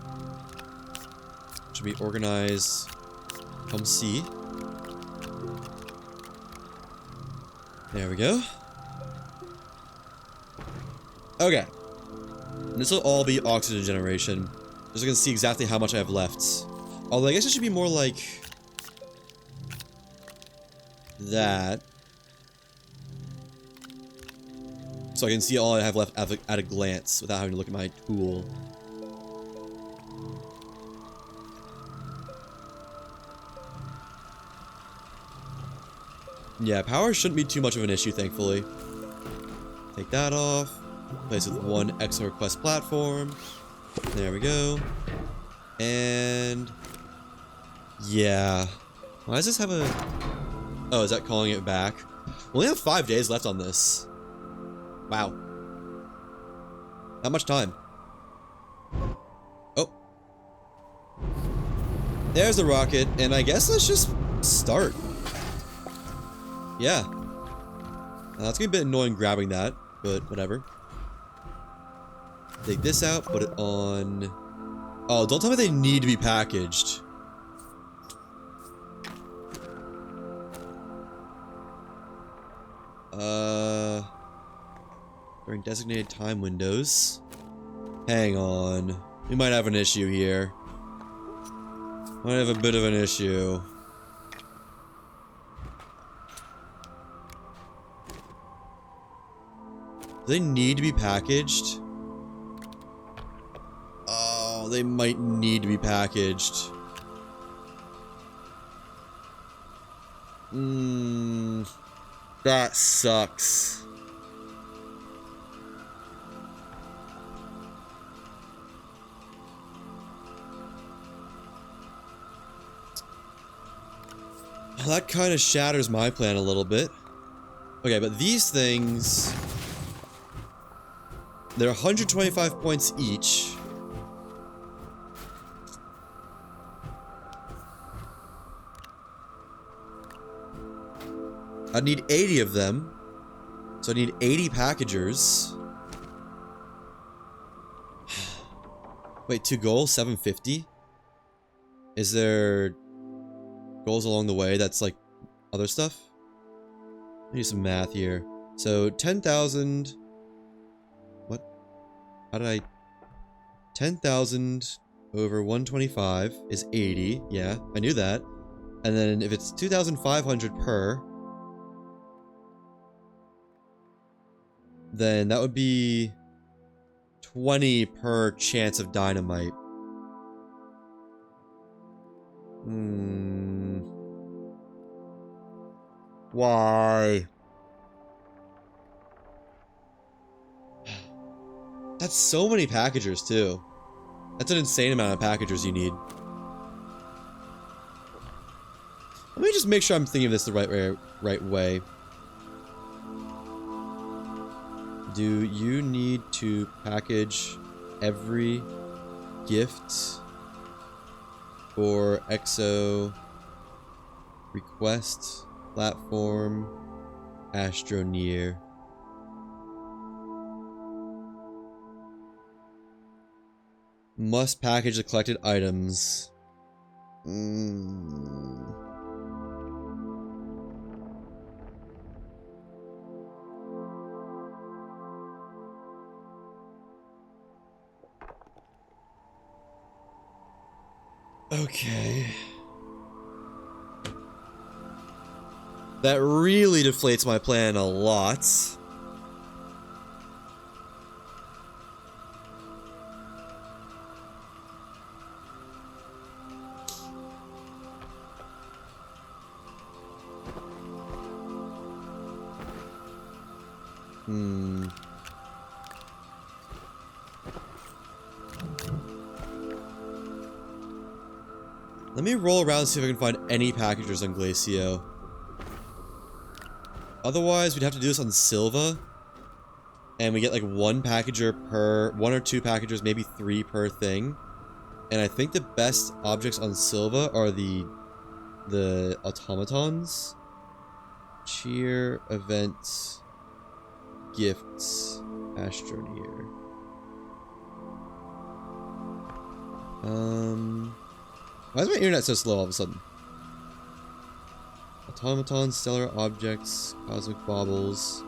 Should be organized. Come see. There we go. Okay. This will all be oxygen generation. Just so I can see exactly how much I have left. Although I guess it should be more like... that. So I can see all I have left at a glance without having to look at my tool. Yeah, power shouldn't be too much of an issue, thankfully. Take that off. Place it with 1 exo request platform. There we go. And... yeah. Why does this have a... oh, is that calling it back? We only have 5 days left on this. Wow. Not much time. There's the rocket, and I guess let's just start. Yeah. It's gonna be a bit annoying grabbing that, but whatever. Take this out, put it on... Oh, don't tell me they need to be packaged. During designated time windows. Hang on. We might have an issue here. Might have a bit of an issue. Do they need to be packaged? Oh, they might need to be packaged. That sucks. Well, that kind of shatters my plan a little bit. Okay, but these things... They're 125 points each. I need 80 of them. So I need 80 packagers. Wait, 2 goals? 750? Is there goals along the way that's like other stuff? I need some math here. So 10,000... What? How did I... 10,000 over 125 is 80. Yeah, I knew that. And then if it's 2,500 per... then that would be 20 per chance of dynamite. Why? That's so many packagers too. That's an insane amount of packagers you need. Let me just make sure I'm thinking of this the right way. Do you need to package every gift for EXO request platform Astroneer? Must package the collected items. Okay. That really deflates my plan a lot. Let me roll around and see if I can find any packagers on Glacio. Otherwise, we'd have to do this on Silva. And we get like one packager per... one or two packagers, maybe 3 per thing. And I think the best objects on Silva are the automatons. Cheer, events, gifts, Astroneer. Why is my internet so slow all of a sudden? Automatons, stellar objects, cosmic baubles.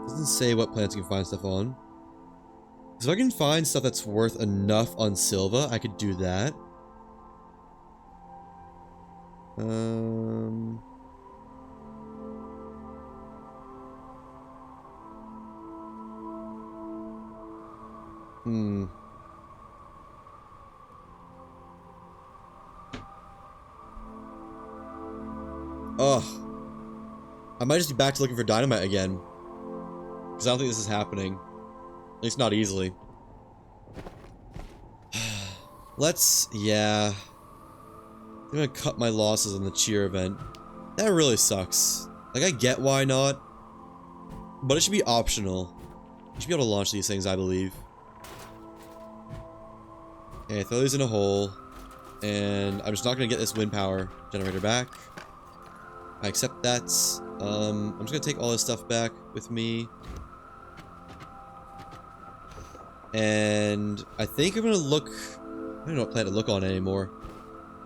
Doesn't say what planets you can find stuff on. So if I can find stuff that's worth enough on Silva, I could do that. Ugh. I might just be back to looking for Dynamite again. Because I don't think this is happening. At least not easily. Yeah. I'm gonna cut my losses on the cheer event. That really sucks. Like, I get why not. But it should be optional. You should be able to launch these things, I believe. Okay, throw these in a hole. And I'm just not gonna get this wind power generator back. I accept that. I'm just gonna take all this stuff back with me. And I think I'm gonna look... I don't know what planet to look on anymore.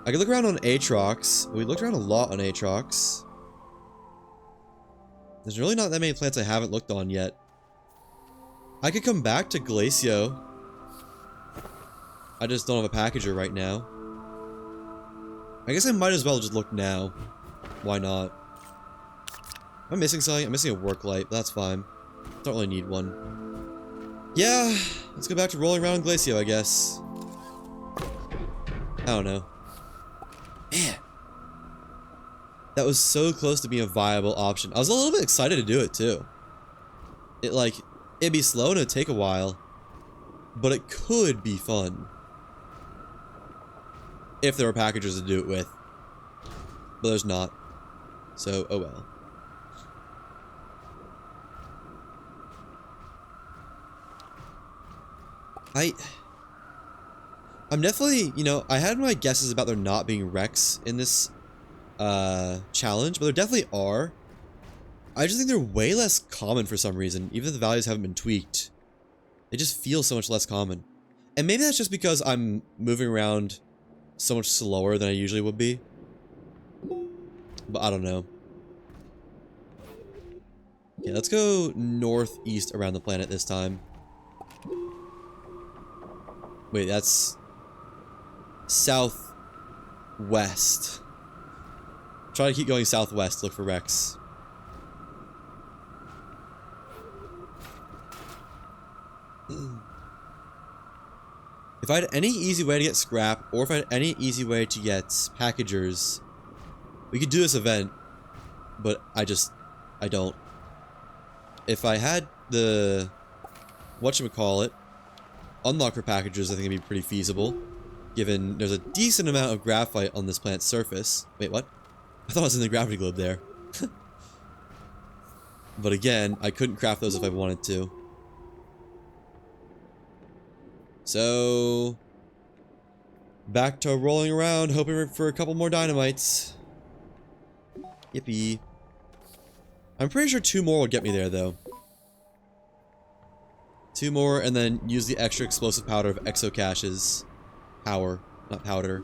I can look around on Aatrox. We looked around a lot on Aatrox. There's really not that many planets I haven't looked on yet. I could come back to Glacio. I just don't have a packager right now. I guess I might as well just look now. Why not? Am I missing something? I'm missing a work light, but that's fine. Don't really need one. Yeah, let's go back to rolling around in Glacio, I guess. I don't know. Man. That was so close to being a viable option. I was a little bit excited to do it, too. It'd be slow and it'd take a while. But it could be fun. If there were packagers to do it with. But there's not. So, oh well. I'm definitely, you know, I had my guesses about there not being wrecks in this challenge, but there definitely are. I just think they're way less common for some reason, even if the values haven't been tweaked. They just feel so much less common. And maybe that's just because I'm moving around so much slower than I usually would be. But I don't know. Okay, let's go northeast around the planet this time. Wait, that's southwest. Try to keep going southwest to look for wrecks. If I had any easy way to get scrap, or if I had any easy way to get packagers, we could do this event, but I don't. If I had the, whatchamacallit, unlock for packagers, I think it'd be pretty feasible, given there's a decent amount of graphite on this planet's surface. Wait, what? I thought I was in the gravity globe there. But again, I couldn't craft those if I wanted to. So, back to rolling around, hoping for a couple more dynamites. Yippee. I'm pretty sure 2 more will get me there, though. 2 more, and then use the extra explosive powder of exocaches. Power, not powder.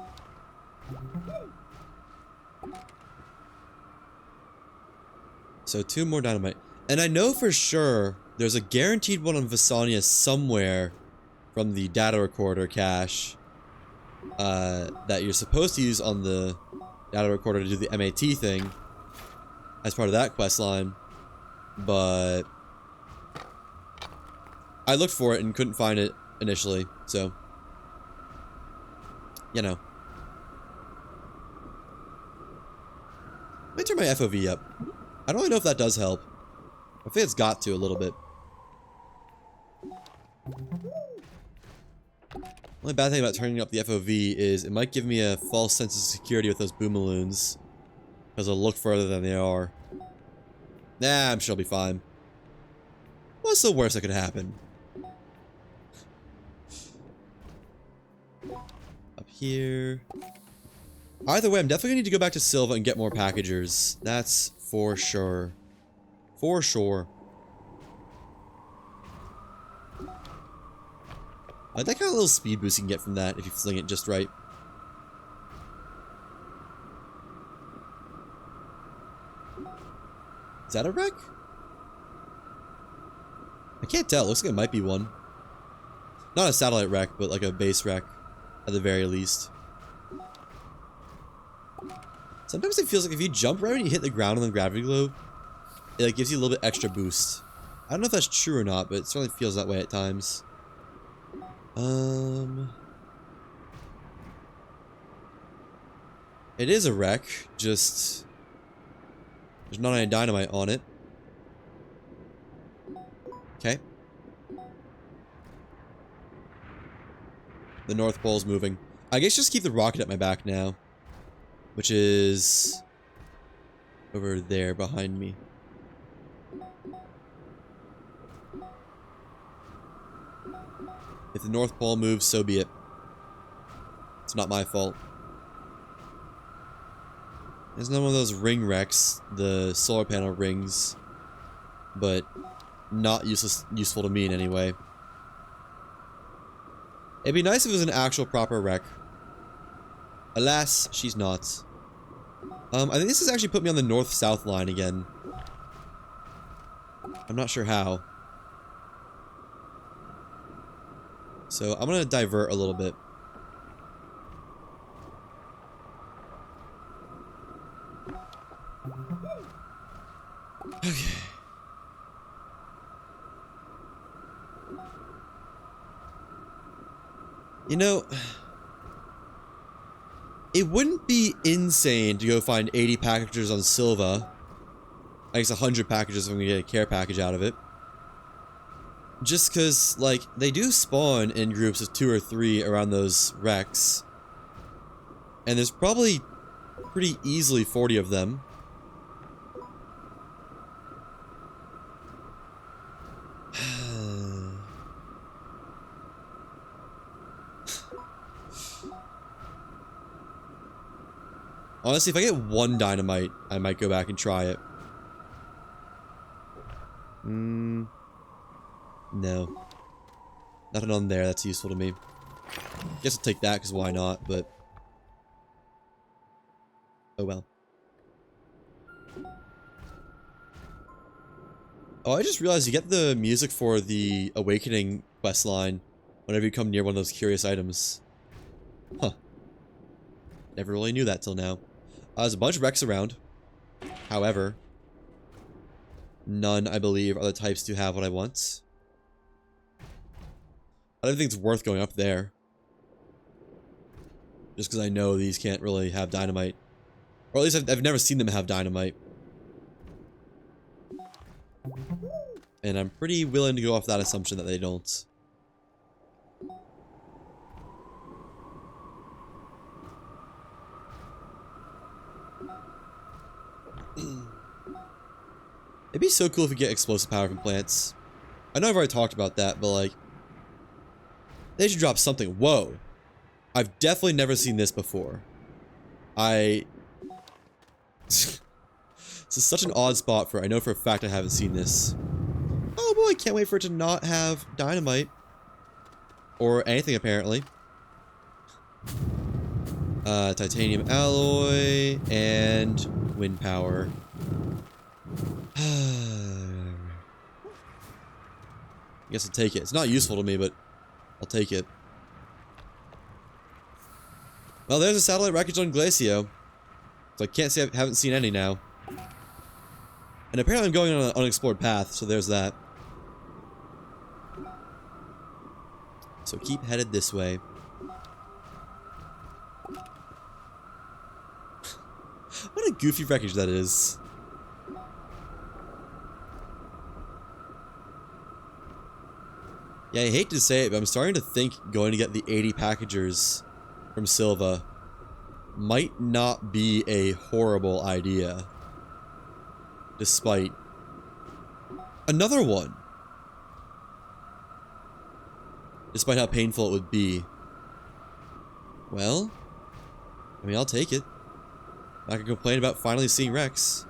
So 2 more dynamite. And I know for sure there's a guaranteed one on Visania somewhere from the data recorder cache that you're supposed to use on the data recorder to do the MAT thing as part of that quest line, but I looked for it and couldn't find it initially, so you know. Let me turn my FOV up. I don't really know if that does help. I think it's got to a little bit. The only bad thing about turning up the FOV is it might give me a false sense of security with those boomaloons, because they'll look further than they are. Nah, I'm sure I'll be fine. What's the worst that could happen? Up here. Either way, I'm definitely gonna need to go back to Silva and get more packagers. That's for sure. For sure. I like that kind of little speed boost you can get from that if you fling it just right. Is that a wreck? I can't tell. It looks like it might be one. Not a satellite wreck, but like a base wreck, at the very least. Sometimes it feels like if you jump right when you hit the ground on the gravity globe, it like gives you a little bit extra boost. I don't know if that's true or not, but it certainly feels that way at times. It is a wreck, just there's not any dynamite on it. Okay. The North Pole's moving. I guess just keep the rocket at my back now. Which is... over there behind me. If the North Pole moves, so be it. It's not my fault. There's another one of those ring wrecks, the solar panel rings, but not useful to me in any way. It'd be nice if it was an actual proper wreck. Alas, she's not. I think this has actually put me on the north-south line again. I'm not sure how. So I'm gonna divert a little bit. Okay. You know, it wouldn't be insane to go find 80 packages on Silva. I guess 100 packages if I'm gonna get a care package out of it. Just because, like, they do spawn in groups of 2 or 3 around those wrecks. And there's probably pretty easily 40 of them. Honestly, if I get 1 dynamite, I might go back and try it. No. Nothing on there that's useful to me. Guess I'll take that, because why not, but... oh well. Oh, I just realized you get the music for the Awakening questline whenever you come near one of those curious items. Huh. Never really knew that till now. There's a bunch of wrecks around. However, none, I believe, are the types to have what I want. I don't think it's worth going up there. Just because I know these can't really have dynamite. Or at least I've never seen them have dynamite. And I'm pretty willing to go off that assumption that they don't. It'd be so cool if we get explosive power from plants. I know I've already talked about that, but like... they should drop something. Whoa. I've definitely never seen this before. This is such an odd spot for it. I know for a fact I haven't seen this. Oh boy, can't wait for it to not have dynamite. Or anything, apparently. Titanium alloy and wind power. I guess I'll take it. It's not useful to me, but I'll take it. Well, there's a satellite wreckage on Glacio. So I can't say I haven't seen any now. And apparently I'm going on an unexplored path, so there's that. So keep headed this way. What a goofy wreckage that is. Yeah, I hate to say it, but I'm starting to think going to get the 80 packagers from Silva might not be a horrible idea. Despite another one. Despite how painful it would be. Well, I mean, I'll take it. I can complain about finally seeing Rex.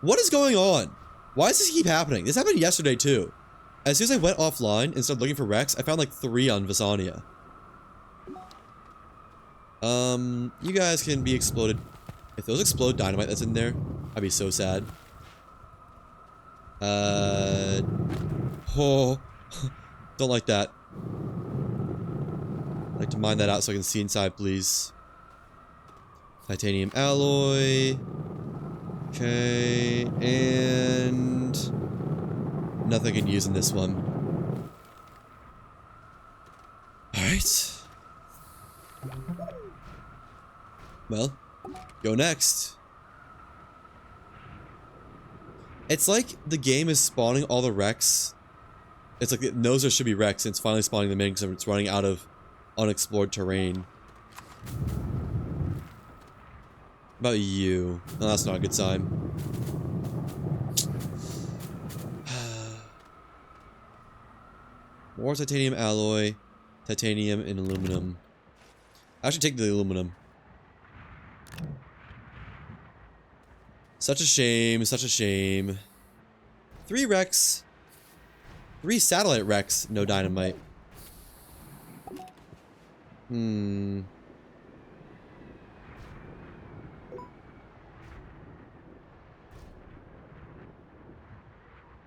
What is going on? Why does this keep happening? This happened yesterday too. As soon as I went offline and started looking for Rex, I found like 3 on Visania. You guys can be exploded. If those explode dynamite that's in there, I'd be so sad. Oh, don't like that. I'd like to mine that out so I can see inside, please. Titanium alloy. Okay, and nothing I can use in this one. Alright. Well, go next. It's like the game is spawning all the wrecks. It's like it knows there should be wrecks and it's finally spawning them in because it's running out of unexplored terrain. About you. No, that's not a good sign. More titanium alloy, titanium and aluminum. I should take the aluminum. Such a shame, such a shame. 3 wrecks. 3 satellite wrecks, no dynamite.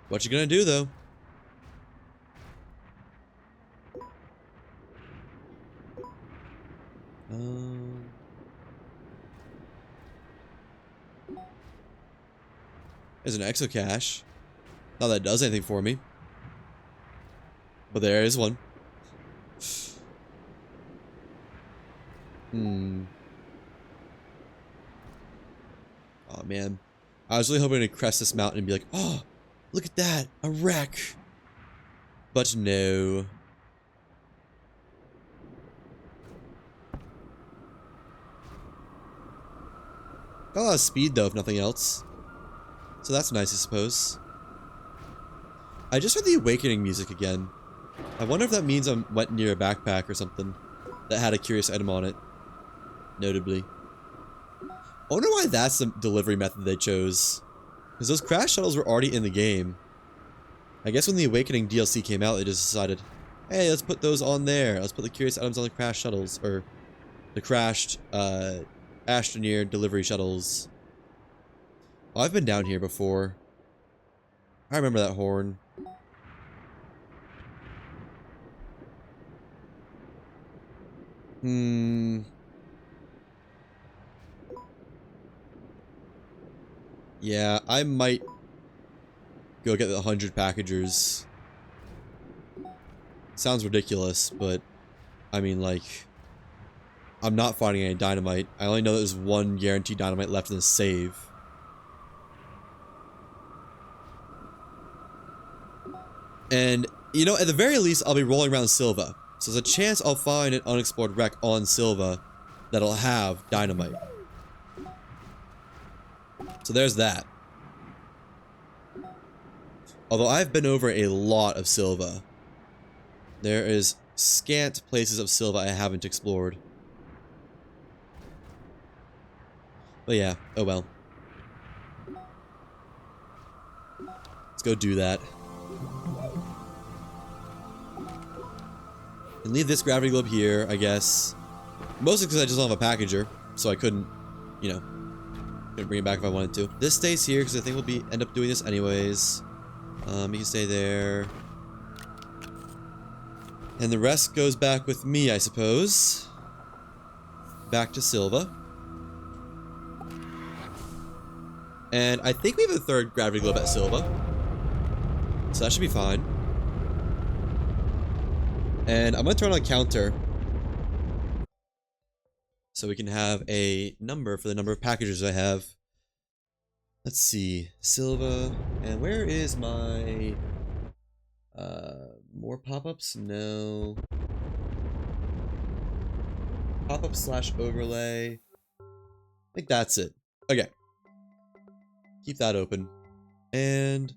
What you gonna do, though? There's an exocache. Not that it does anything for me. But there is one. Oh, man. I was really hoping to crest this mountain and be like, oh, look at that, a wreck. But no. Got a lot of speed, though, if nothing else. So that's nice, I suppose. I just heard the awakening music again. I wonder if that means I went near a backpack or something that had a curious item on it. Notably. I wonder why that's the delivery method they chose. Because those crash shuttles were already in the game. I guess when the Awakening DLC came out, they just decided, hey, let's put those on there. Let's put the curious items on the crash shuttles. Or the crashed Astroneer delivery shuttles. Oh, I've been down here before. I remember that horn. Yeah, I might go get the 100 packagers. Sounds ridiculous, but I mean, like, I'm not finding any dynamite. I only know there's 1 guaranteed dynamite left in the save. And, you know, at the very least, I'll be rolling around Silva. So there's a chance I'll find an unexplored wreck on Silva that'll have dynamite. So there's that. Although I've been over a lot of Silva. There is scant places of Silva I haven't explored. But yeah, oh well. Let's go do that. And leave this gravity globe here, I guess. Mostly because I just don't have a packager, so I couldn't, you know, couldn't bring it back if I wanted to. This stays here because I think we'll end up doing this anyways. You can stay there. And the rest goes back with me, I suppose. Back to Silva. And I think we have a 3rd gravity globe at Silva. So that should be fine. And I'm going to turn on a counter. So we can have a number for the number of packages I have. Let's see. Silva. And where is my... more pop-ups? No. Pop-up / overlay. I think that's it. Okay. Keep that open. And...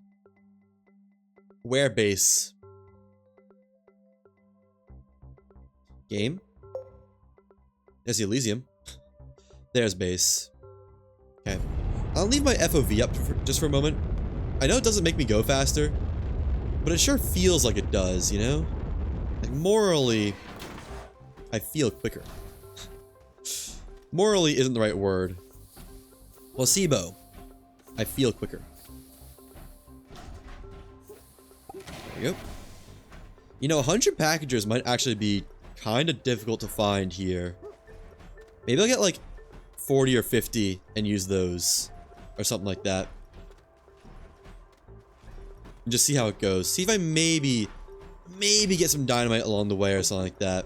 where base? Game? There's the Elysium. There's base. Okay. I'll leave my FOV up just for a moment. I know it doesn't make me go faster, but it sure feels like it does, you know? Like, morally, I feel quicker. Morally isn't the right word. Placebo. I feel quicker. There we go. You know, 100 packagers might actually be kind of difficult to find here. Maybe I'll get like 40 or 50 and use those. Or something like that. And just see how it goes. See if I maybe get some dynamite along the way or something like that.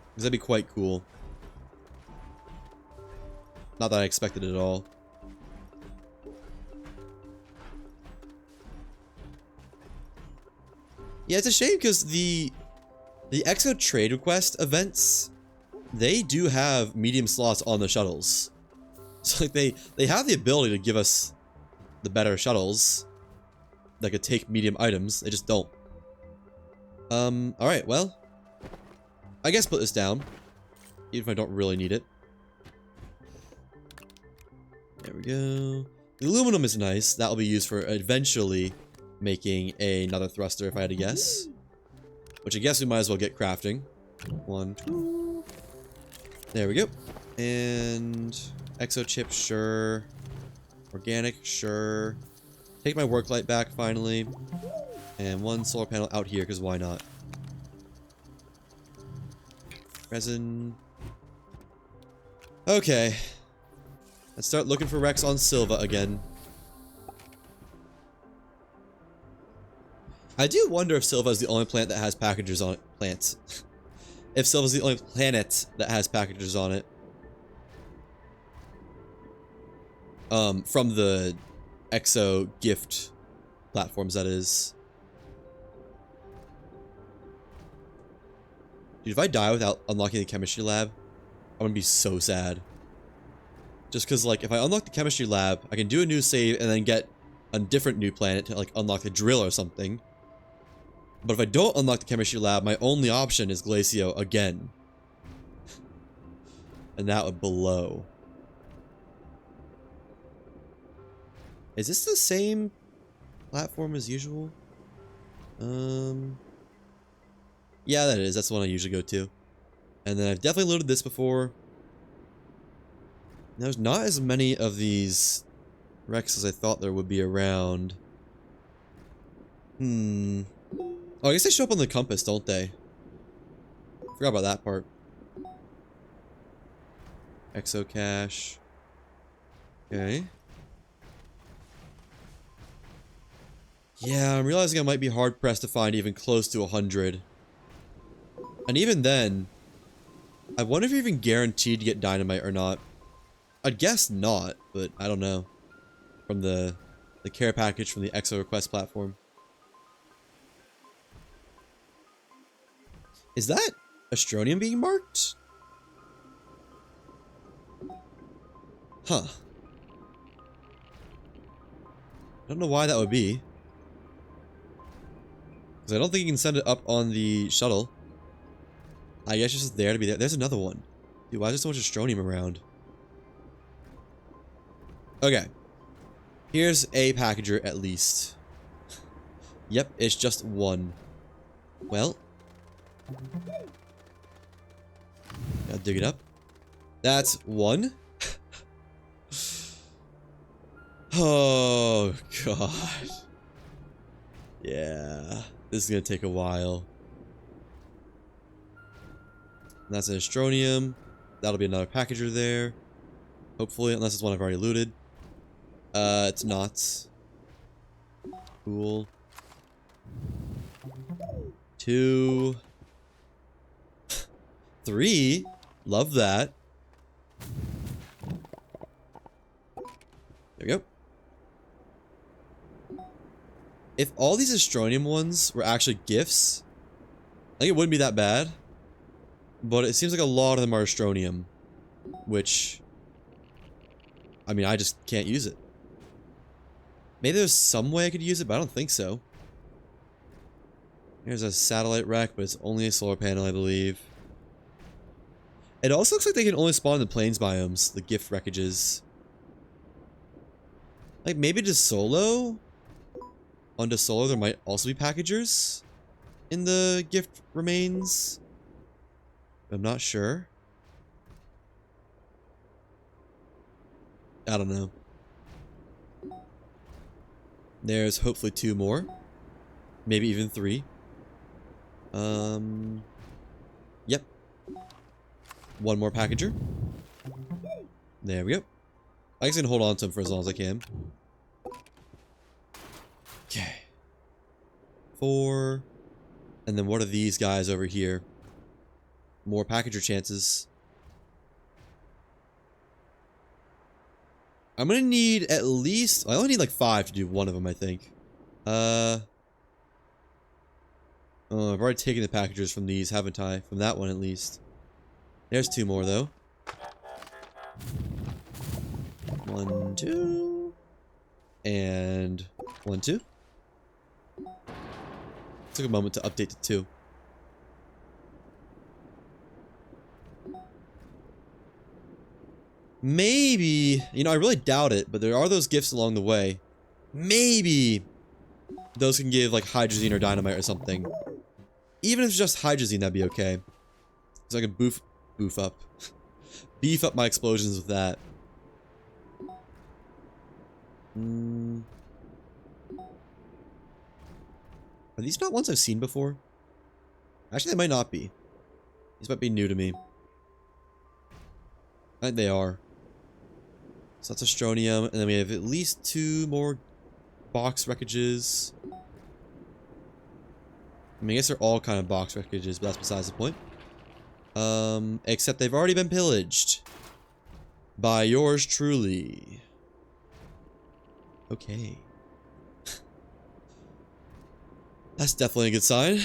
Because that'd be quite cool. Not that I expected it at all. Yeah, it's a shame because the Exo trade request events, they do have medium slots on the shuttles. So like they have the ability to give us the better shuttles that could take medium items. They just don't. Alright, well, I guess put this down, even if I don't really need it. There we go. The aluminum is nice. That will be used for eventually making another thruster, if I had to guess. Which I guess we might as well get crafting. 1, 2. There we go. And exo chip, sure. Organic, sure. Take my work light back finally. And 1 solar panel out here, because why not? Resin. Okay. Let's start looking for Rex on Silva again. I do wonder if Silva is the only planet that has packagers on it. Plants. If Silva is the only planet that has packagers on it. From the Exo gift platforms, that is. Dude, if I die without unlocking the chemistry lab, I'm gonna be so sad. Just because, like, if I unlock the chemistry lab, I can do a new save and then get a different new planet to, like, unlock the drill or something. But if I don't unlock the chemistry lab, my only option is Glacio again. And that would blow. Is this the same platform as usual? Yeah, that is. That's the one I usually go to. And then I've definitely loaded this before. There's not as many of these Rex as I thought there would be around. Oh, I guess they show up on the compass, don't they? Forgot about that part. Exo cache. Okay. Yeah, I'm realizing I might be hard pressed to find even close to 100. And even then, I wonder if you're even guaranteed to get Dynamite or not. I'd guess not, but I don't know. From the care package from the Exo request platform. Is that Astroneer being marked? Huh. I don't know why that would be. Because I don't think you can send it up on the shuttle. I guess it's just there to be there. There's another one. Dude, why is there so much Astroneer around? Okay. Here's a packager at least. Yep, it's just 1. Well. Gotta dig it up. That's 1. Oh, God. Yeah. This is gonna take a while. And that's an Astronium. That'll be another packager there. Hopefully, unless it's one I've already looted. It's not. Cool. 2. 3. Love that. There we go. If all these Astronium ones were actually gifts, I think it wouldn't be that bad. But it seems like a lot of them are Astronium. Which, I mean, I just can't use it. Maybe there's some way I could use it, but I don't think so. Here's a satellite wreck, but it's only a solar panel, I believe. It also looks like they can only spawn in the plains biomes, the gift wreckages. Like, maybe just solo? On De Solo, there might also be packagers in the gift remains. I'm not sure. I don't know. There's hopefully 2 more. Maybe even 3. Yep. 1 more packager. There we go. I guess I can hold on to him for as long as I can. Okay. 4. And then what are these guys over here? More packager chances. I'm gonna need at least... I only need like 5 to do one of them, I think. Oh, I've already taken the packages from these, haven't I? From that one, at least. There's 2 more, though. 1, 2. And 1, 2. Took a moment to update to 2. Maybe, you know, I really doubt it, but there are those gifts along the way. Maybe those can give, like, hydrazine or dynamite or something. Even if it's just hydrazine, that'd be okay. So I can beef up my explosions with that. Are these not ones I've seen before? Actually, they might not be. These might be new to me. I think they are. So that's Astronium, and then we have at least 2 more box wreckages. I mean, I guess they're all kind of box wreckages, but that's besides the point. Except they've already been pillaged. By yours truly. Okay. That's definitely a good sign.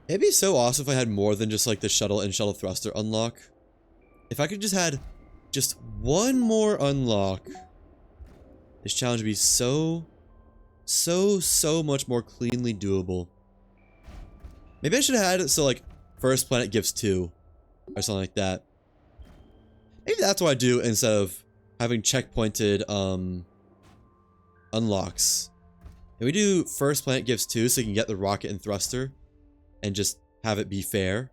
It'd be so awesome if I had more than just like the shuttle and shuttle thruster unlock. If I could just had just 1 more unlock, this challenge would be so much more cleanly doable. Maybe I should have had it so like first planet gives 2 or something like that. Maybe that's what I do instead of having checkpointed unlocks. If we do first planet gives 2 so you can get the rocket and thruster and just have it be fair.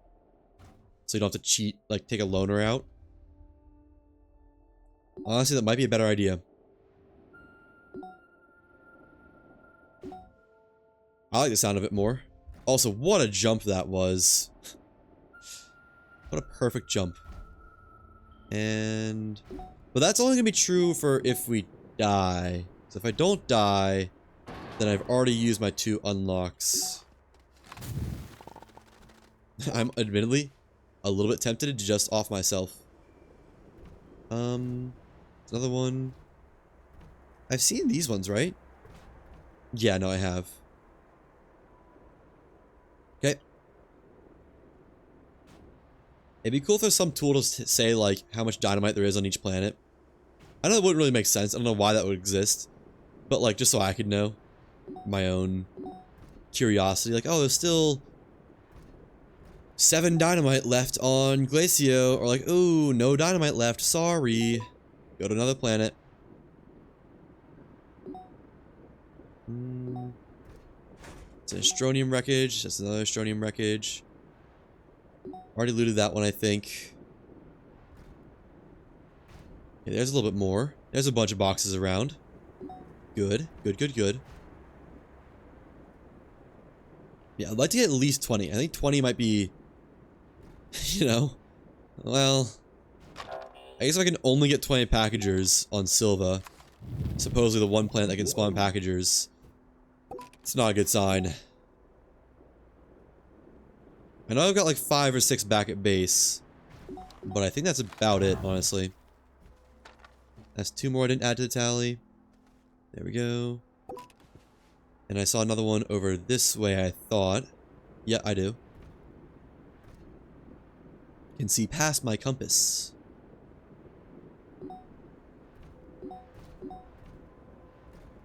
So you don't have to cheat, like take a loner out. Honestly, that might be a better idea. I like the sound of it more. Also, what a jump that was. What a perfect jump. And... but that's only gonna be true for if we die. So if I don't die, then I've already used my 2 unlocks. I'm admittedly a little bit tempted to just off myself. Another one. I've seen these ones, right? Yeah, no, I have. Okay. It'd be cool if there's some tool to say, like, how much dynamite there is on each planet. I know it wouldn't really make sense. I don't know why that would exist. But, like, just so I could know. My own curiosity. Like, oh, there's still 7 dynamite left on Glacio. Or like, ooh, no dynamite left. Sorry. Go to another planet. It's an Astronium wreckage. That's another Astronium wreckage. Already looted that one, I think. Okay, there's a little bit more. There's a bunch of boxes around. Good. Good, good, good. Yeah, I'd like to get at least 20. I think 20 might be... you know... well... I guess if I can only get 20 packagers on Silva, supposedly the one planet that can spawn packagers, it's not a good sign. I know I've got like 5 or 6 back at base, but I think that's about it, honestly. That's 2 more I didn't add to the tally. There we go. And I saw another one over this way, I thought. Yeah, I do. Can see past my compass.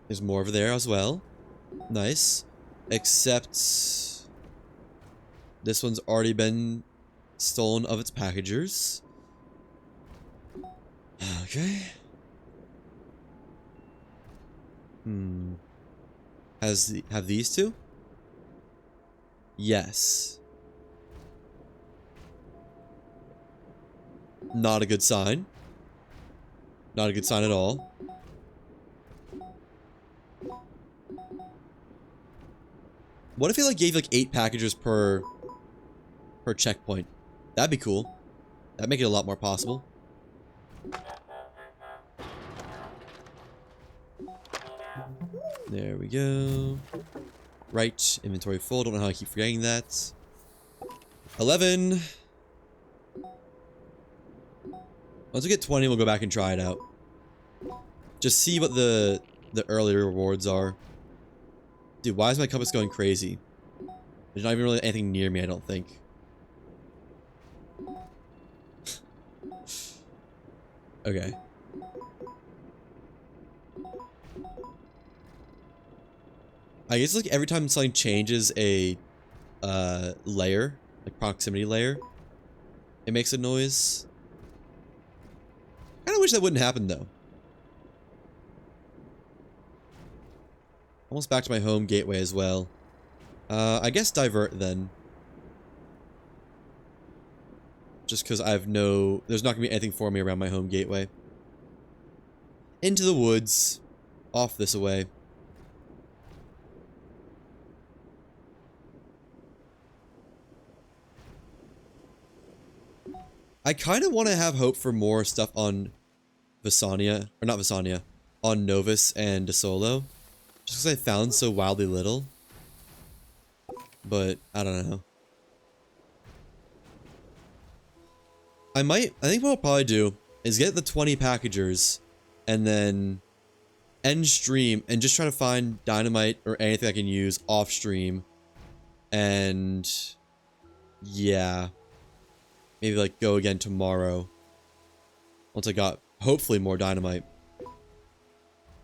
There's more over there as well. Nice. Except... this one's already been stolen of its packagers. Okay. Have these 2? Yes. Not a good sign. Not a good sign at all. What if it like gave like 8 packagers per checkpoint? That'd be cool. That'd make it a lot more possible. There we go. Right, inventory full. Don't know how I keep forgetting that. 11. Once we get 20, we'll go back and try it out. Just see what the earlier rewards are. Dude, why is my compass going crazy? There's not even really anything near me, I don't think. Okay. I guess like every time something changes a layer, like proximity layer, it makes a noise. I kinda wish that wouldn't happen though. Almost back to my home gateway as well. I guess divert then. Just because I have there's not going to be anything for me around my home gateway. Into the woods. Off this way. I kind of want to have hope for more stuff on Visania, or not Visania, on Novus and DeSolo. Just because I found so wildly little. But, I don't know. I think what I'll probably do is get the 20 packagers and then end stream and just try to find Dynamite or anything I can use off stream. And yeah, maybe like go again tomorrow once I got hopefully more Dynamite,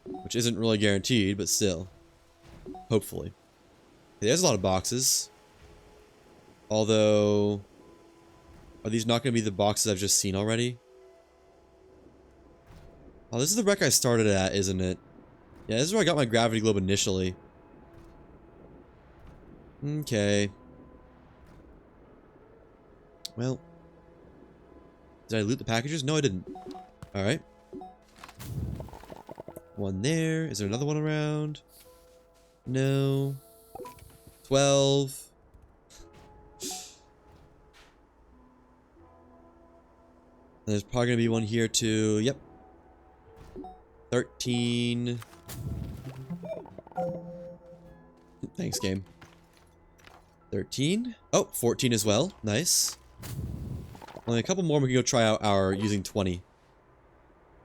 which isn't really guaranteed, but still, hopefully. There's a lot of boxes, although are these not going to be the boxes I've just seen already? Oh, this is the wreck I started at, isn't it? Yeah, this is where I got my gravity globe initially. Okay. Well. Did I loot the packages? No, I didn't. Alright. One there. Is there another one around? No. 12. There's probably going to be one here too. Yep. 13. Thanks, game. 13. Oh, 14 as well. Nice. Only a couple more we can go try out our using 20.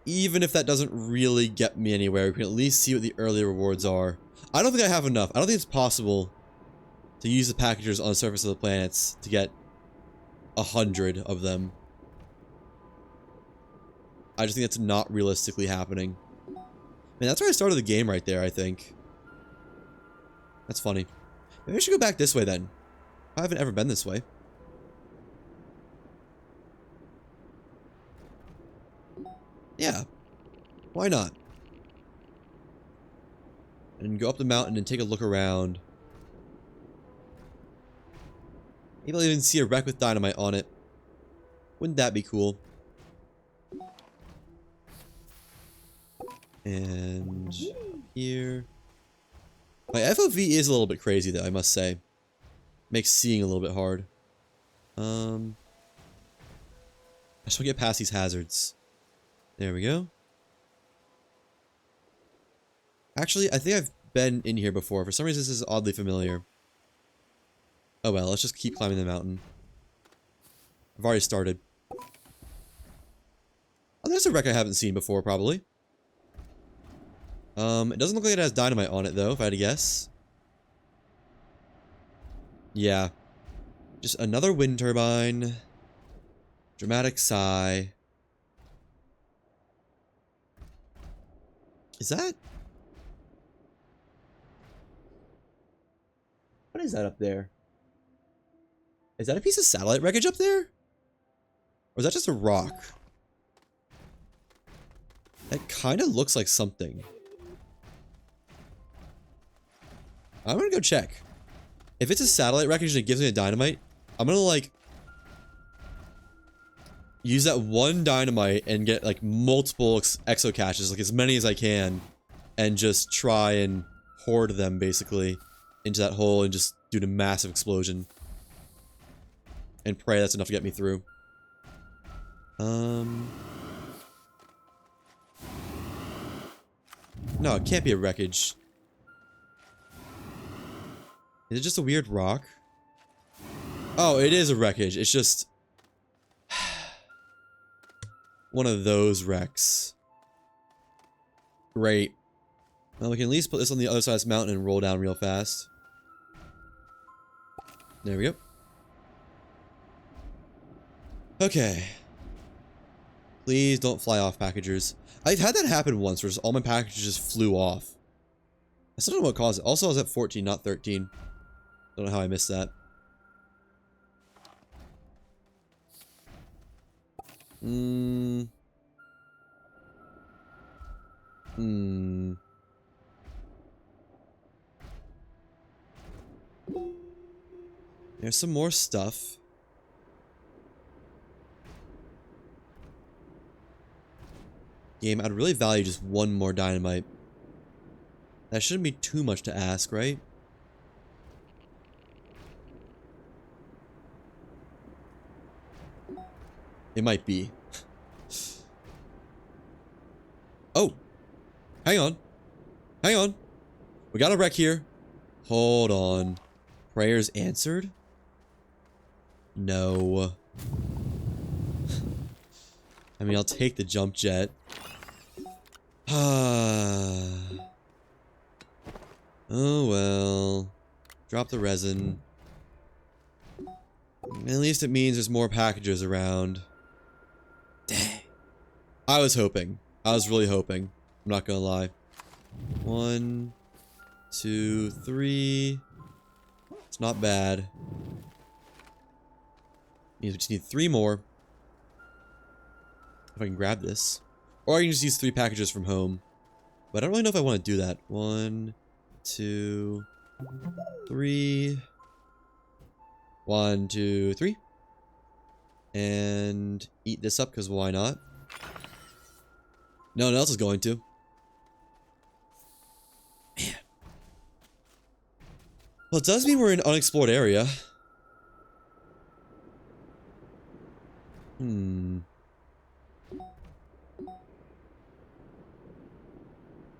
Even if that doesn't really get me anywhere, we can at least see what the early rewards are. I don't think I have enough. I don't think it's possible to use the packagers on the surface of the planets to get 100 of them. I just think that's not realistically happening. Man, that's where I started the game right there, I think. That's funny. Maybe I should go back this way then. I haven't ever been this way. Yeah. Why not? And go up the mountain and take a look around. Maybe I'll even see a wreck with Dynamite on it. Wouldn't that be cool? And here. My FOV is a little bit crazy though, I must say. Makes seeing a little bit hard. I just want to get past these hazards. There we go. Actually, I think I've been in here before. For some reason, this is oddly familiar. Oh well, let's just keep climbing the mountain. I've already started. Oh, there's a wreck I haven't seen before, probably. It doesn't look like it has Dynamite on it, though, if I had to guess. Yeah. Just another wind turbine. Dramatic sigh. Is that? What is that up there? Is that a piece of satellite wreckage up there? Or is that just a rock? That kind of looks like something. I'm gonna go check. If it's a satellite wreckage and it gives me a Dynamite, I'm gonna like use that one Dynamite and get like multiple exo caches, like as many as I can, and just try and hoard them basically into that hole and just do a massive explosion. And pray that's enough to get me through. No, it can't be a wreckage. Is it just a weird rock? Oh, it is a wreckage. It's just... one of those wrecks. Great. Well, we can at least put this on the other side of this mountain and roll down real fast. There we go. Okay. Please don't fly off packagers. I've had that happen once where just all my packages just flew off. I still don't know what caused it. Also, I was at 14, not 13. Don't know how I missed that. There's some more stuff. Game, I'd really value just one more dynamite. That shouldn't be too much to ask, right? It might be. Oh! Hang on. Hang on. We got a wreck here. Hold on. Prayers answered? No. I mean, I'll take the jump jet. Oh well. Drop the resin. At least it means there's more packages around. Dang. I was hoping. I was really hoping. I'm not gonna lie. 1, 2, 3. It's not bad. Means we just need 3 more. If I can grab this. Or I can just use 3 packages from home. But I don't really know if I want to do that. 1, 2, 3. 1, 2, 3. And eat this up, because why not? No one else is going to. Man. Well, it does mean we're in an unexplored area.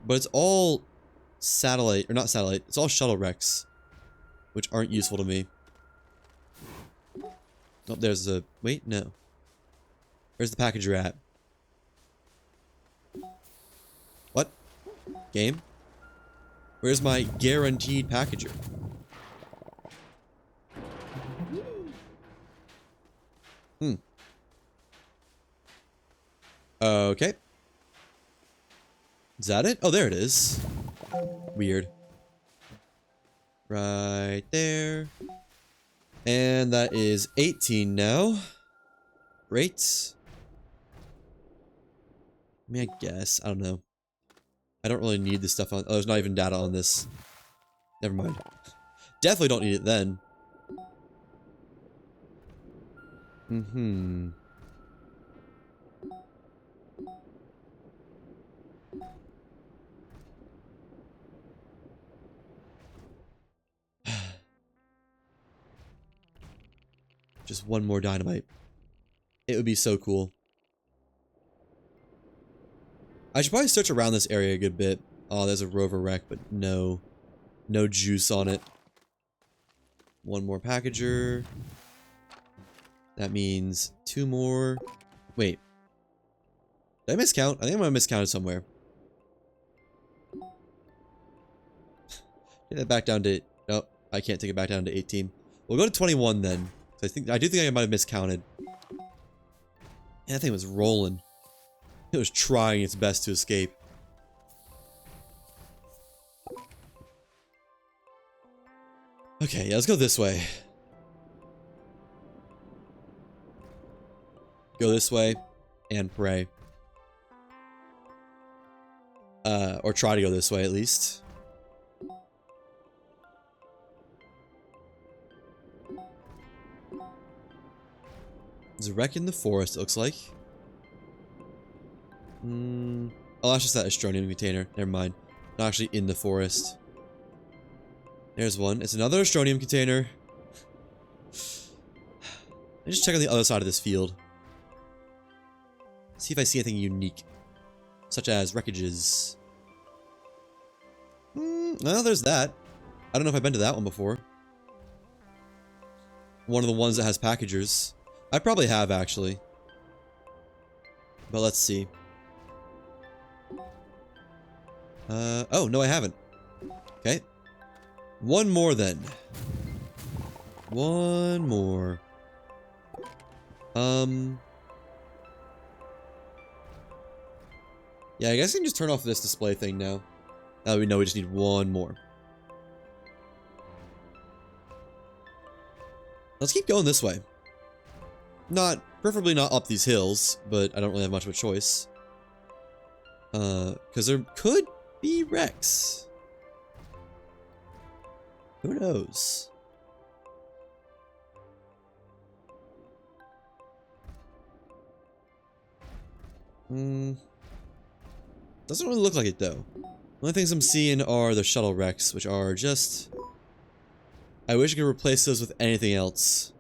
But it's all satellite, or not satellite, it's all shuttle wrecks. Which aren't useful to me. Oh, there's a... Wait, no. Where's the packager at? What? Game? Where's my guaranteed packager? Okay. Is that it? Oh, there it is. Weird. Right there. And that is 18 now. Great. I mean, I guess. I don't know. I don't really need this stuff on... Oh, there's not even data on this. Never mind. Definitely don't need it then. Just one more dynamite. It would be so cool. I should probably search around this area a good bit. Oh, there's a rover wreck, but no. No juice on it. One more packager. That means 2 more. Wait. Did I miscount? I think I might have miscounted somewhere. Get that back down to... No, I can't take it back down to 18. We'll go to 21 then. I do think I might have miscounted. Yeah, that thing was rolling. It was trying its best to escape. Okay, yeah, let's go this way. Go this way and pray. Or try to go this way at least. There's a wreck in the forest, it looks like. Oh, that's just that Astroneer container. Never mind. Not actually in the forest. There's one. It's another Astroneer container. Let me just check on the other side of this field. See if I see anything unique. Such as wreckages. Well, there's that. I don't know if I've been to that one before. One of the ones that has packagers. I probably have, actually. But let's see. Oh, no, I haven't. Okay. One more then. One more. Yeah, I guess I can just turn off this display thing now. Now we know we just need one more. Let's keep going this way. Preferably not up these hills, but I don't really have much of a choice. Because there could be wrecks. Who knows? Doesn't really look like it though. The only things I'm seeing are the shuttle wrecks, which are just... I wish I could replace those with anything else.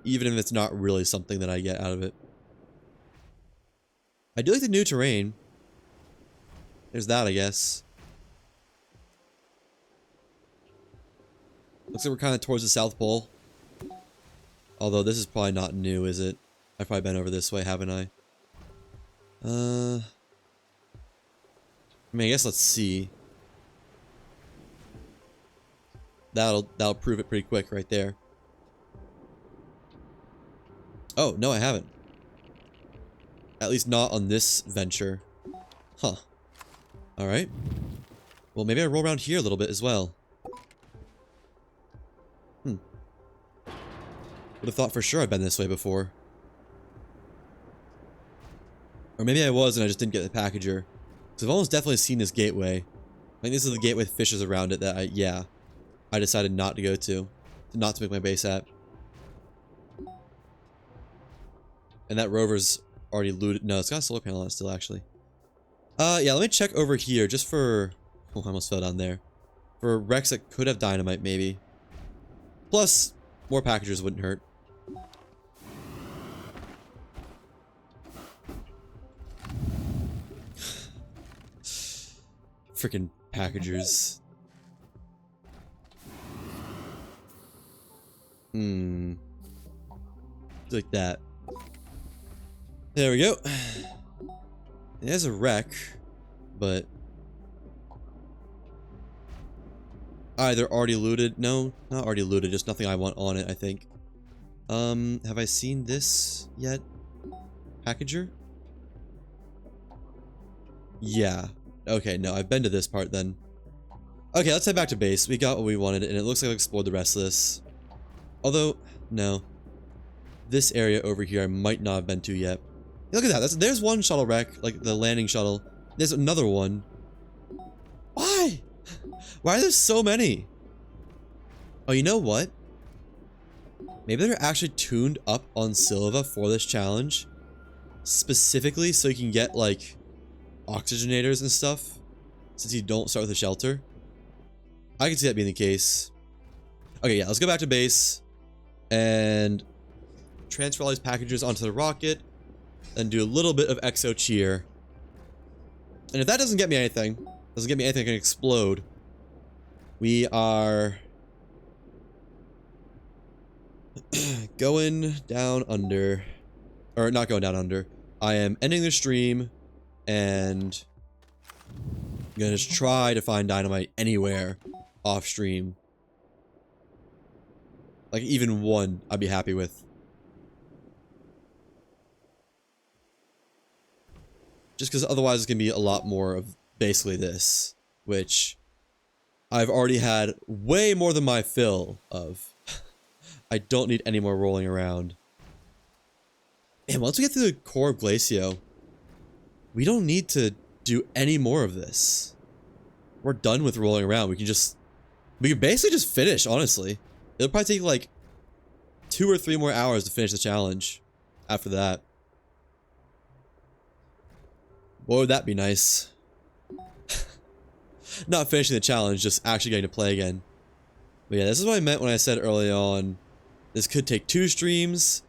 Even if it's not really something that I get out of it. I do like the new terrain. There's that, I guess. Looks like we're kind of towards the South Pole. Although this is probably not new, is it? I've probably been over this way, haven't I? I mean, I guess let's see. That'll prove it pretty quick right there. Oh, no, I haven't. At least not on this venture. Huh. Alright. Well, maybe I roll around here a little bit as well. Would have thought for sure I'd been this way before. Or maybe I was and I just didn't get the packager. Because I've almost definitely seen this gateway. I think this is the gateway with fishes around it that I decided not to go to. Not to make my base at. And that rover's already looted. No, it's got a solar panel on it still, actually. Yeah, let me check over here just for... Oh, I almost fell down there. For wrecks that could have dynamite, maybe. Plus, more packagers wouldn't hurt. Freaking packagers. Like that. There we go. There's a wreck, but either already looted. No, not already looted, just nothing I want on it, I think. Have I seen this yet? Packager? Yeah. Okay, no, I've been to this part then. Okay, let's head back to base. We got what we wanted, and it looks like we explored the rest of this. Although, no. This area over here I might not have been to yet. Look at that. There's one shuttle wreck, like the landing shuttle. There's another one. Why? Why are there so many? Oh, you know what? Maybe they're actually tuned up on Silva for this challenge. Specifically so you can get, like, oxygenators and stuff. Since you don't start with a shelter. I can see that being the case. Okay, yeah, let's go back to base. And transfer all these packages onto the rocket. And do a little bit of exo cheer. And if that doesn't get me anything, that can explode, we are going down under. Or not going down under. I am ending the stream and I'm gonna just try to find dynamite anywhere off stream. Like even one I'd be happy with. Just because otherwise it's going to be a lot more of basically this. Which I've already had way more than my fill of. I don't need any more rolling around. And once we get through the core of Glacio, we don't need to do any more of this. We're done with rolling around. We can basically just finish, honestly. It'll probably take like 2 or 3 more hours to finish the challenge after that. Boy, would that be nice. Not finishing the challenge, just actually getting to play again. But yeah, this is what I meant when I said early on, this could take 2 streams,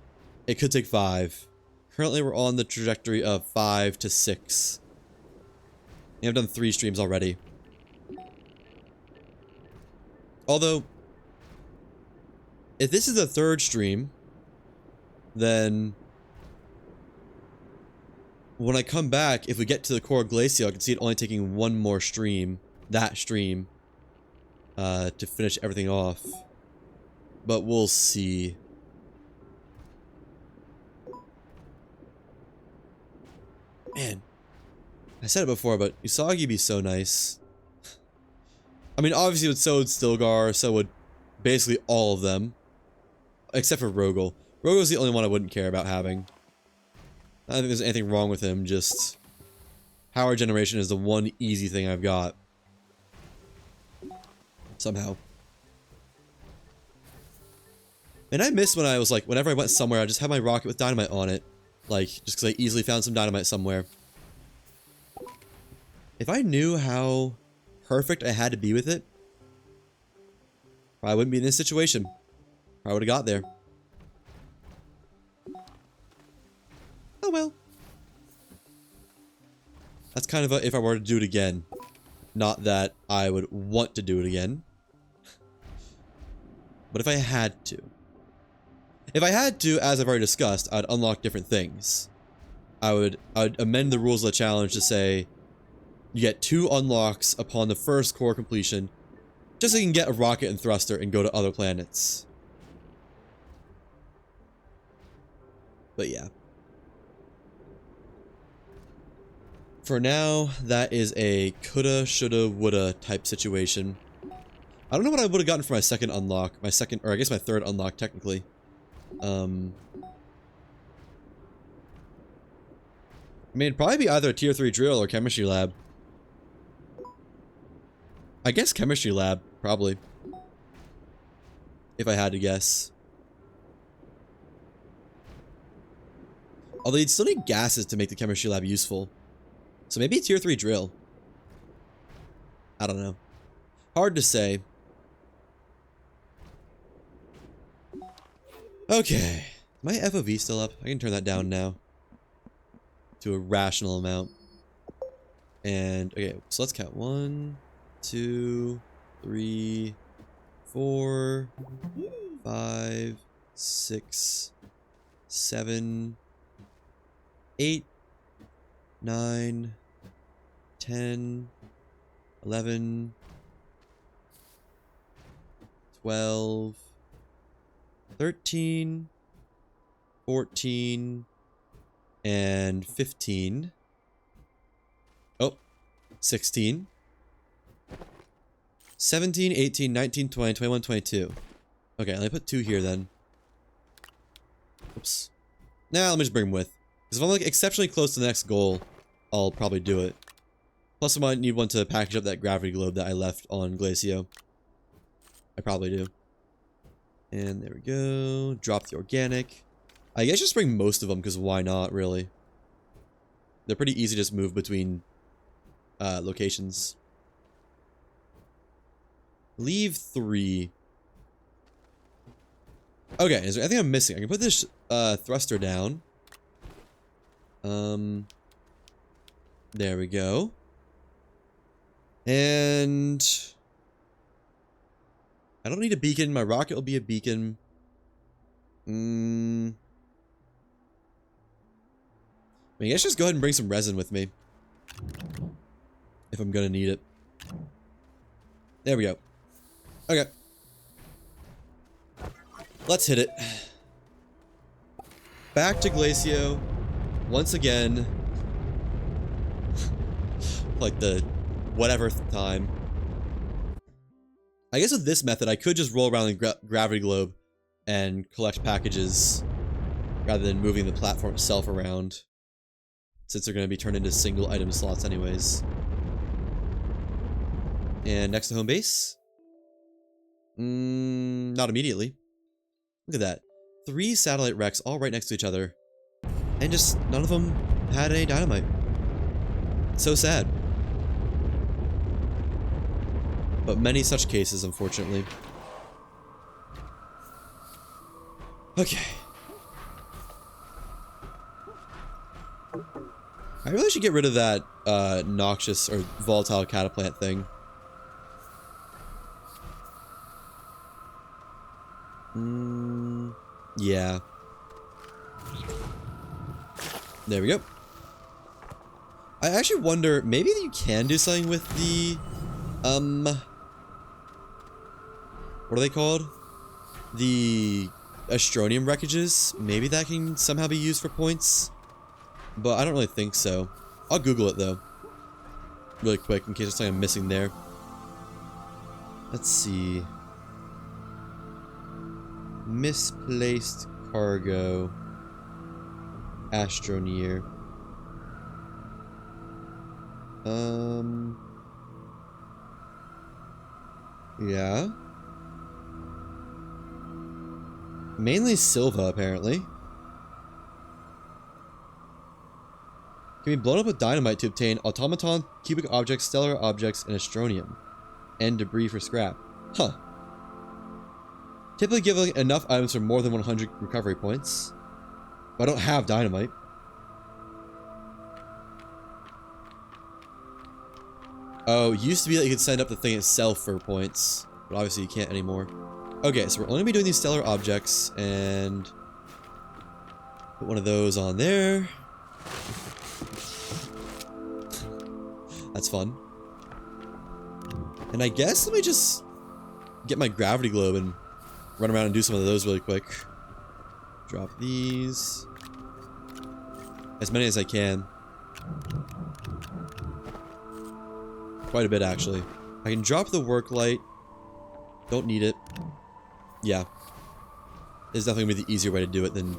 it could take 5. Currently we're on the trajectory of 5 to 6. And I've done 3 streams already. Although, if this is the 3rd stream, then when I come back, if we get to the core glacial, I can see it only taking one more stream, that stream, to finish everything off. But we'll see. Man, I said it before, but Usagi be so nice. I mean, obviously, so would Stilgar, so would basically all of them. Except for Rogel. Rogel's the only one I wouldn't care about having. I don't think there's anything wrong with him, just... Power generation is the one easy thing I've got. Somehow. And I miss when I was like, whenever I went somewhere, I just had my rocket with dynamite on it. Like, just because I easily found some dynamite somewhere. If I knew how perfect I had to be with it, I wouldn't be in this situation. I would have got there. Oh well. That's kind of a if I were to do it again. Not that I would want to do it again. But if I had to. If I had to, as I've already discussed, I'd unlock different things. I would amend the rules of the challenge to say you get 2 unlocks upon the first core completion, just so you can get a rocket and thruster and go to other planets. But yeah. For now, that is a coulda, shoulda, woulda type situation. I don't know what I would have gotten for my second unlock. My second, or I guess my third unlock, technically. I mean, it'd probably be either a tier 3 drill or chemistry lab. I guess chemistry lab, probably. If I had to guess. Although you'd still need gases to make the chemistry lab useful. So maybe tier 3 drill. I don't know. Hard to say. Okay. My FOV still up? I can turn that down now. To a rational amount. And, okay, so let's count. 1, 2, 3, 4, 5, 6, 7, 8, 9, 10, 11, 12, 13, 14, and 15. Oh, 16, 17, 18, 19, 20, 21, 22. Okay, let me put 2 here then. Oops. Now let me just bring them with. Because if I'm like exceptionally close to the next goal, I'll probably do it. Plus I might need one to package up that gravity globe that I left on Glacio. I probably do. And there we go. Drop the organic. I guess just bring most of them, because why not, really? They're pretty easy to just move between locations. Leave 3. Okay, is there anything I'm missing? I can put this thruster down. There we go. And I don't need a beacon. My rocket will be a beacon. I mean, I guess just go ahead and bring some resin with me. If I'm gonna need it. There we go. Okay. Let's hit it. Back to Glacio. Once again. Like the whatever time. I guess with this method, I could just roll around the gravity globe and collect packages rather than moving the platform itself around, since they're going to be turned into single item slots anyways. And next to home base? Not immediately. Look at that. 3 satellite wrecks all right next to each other. And just none of them had any dynamite. So sad. But many such cases, unfortunately. Okay. I really should get rid of that noxious or volatile cataplant thing. Yeah. There we go. I actually wonder, maybe you can do something with the, what are they called? The Astroneer wreckages. Maybe that can somehow be used for points. But I don't really think so. I'll Google it though. Really quick, in case there's something I'm missing there. Let's see. Misplaced cargo. Astroneer. Yeah. Mainly Silva, apparently. Can be blown up with dynamite to obtain automaton, cubic objects, stellar objects, and astronium. And debris for scrap. Huh. Typically give enough items for more than 100 recovery points. But I don't have dynamite. Oh, it used to be that you could send up the thing itself for points. But obviously you can't anymore. Okay, so we're only going to be doing these stellar objects. And put one of those on there. That's fun. And I guess let me just get my gravity globe and run around and do some of those really quick. Drop these. As many as I can. Quite a bit, actually. I can drop the work light. Don't need it. Yeah. It's definitely going to be the easier way to do it than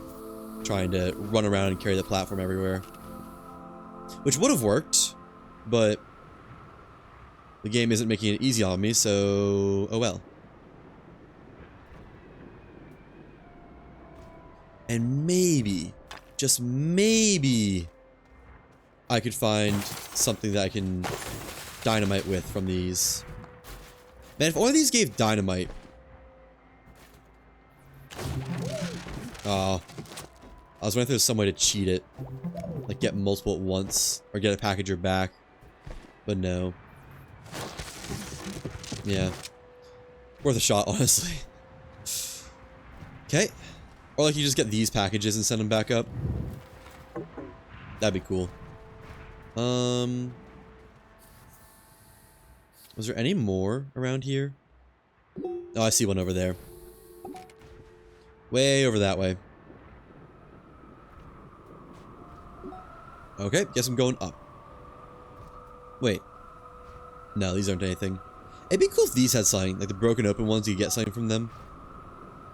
trying to run around and carry the platform everywhere. Which would have worked, but the game isn't making it easy on me, so oh well. And maybe, just maybe, I could find something that I can dynamite with from these. Man, if only these gave dynamite. Oh. I was wondering if there was some way to cheat it. Like get multiple at once, or get a packager back. But no. Yeah. Worth a shot, honestly. Okay. Or like you just get these packages and send them back up. That'd be cool. Was there any more around here? Oh, I see one over there. Way over that way. Okay, guess I'm going up. Wait. No, these aren't anything. It'd be cool if these had something, like the broken open ones, you get something from them.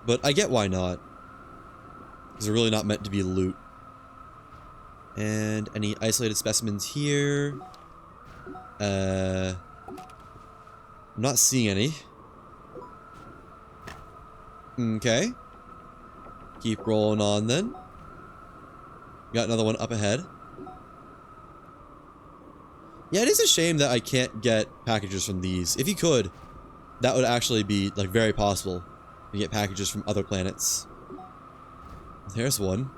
But I get why not. Because they're really not meant to be loot. And any isolated specimens here? I'm not seeing any. Okay. Keep rolling on then. Got another one up ahead. Yeah, it is a shame that I can't get packages from these. If you could, that would actually be like very possible. You get packages from other planets. There's one.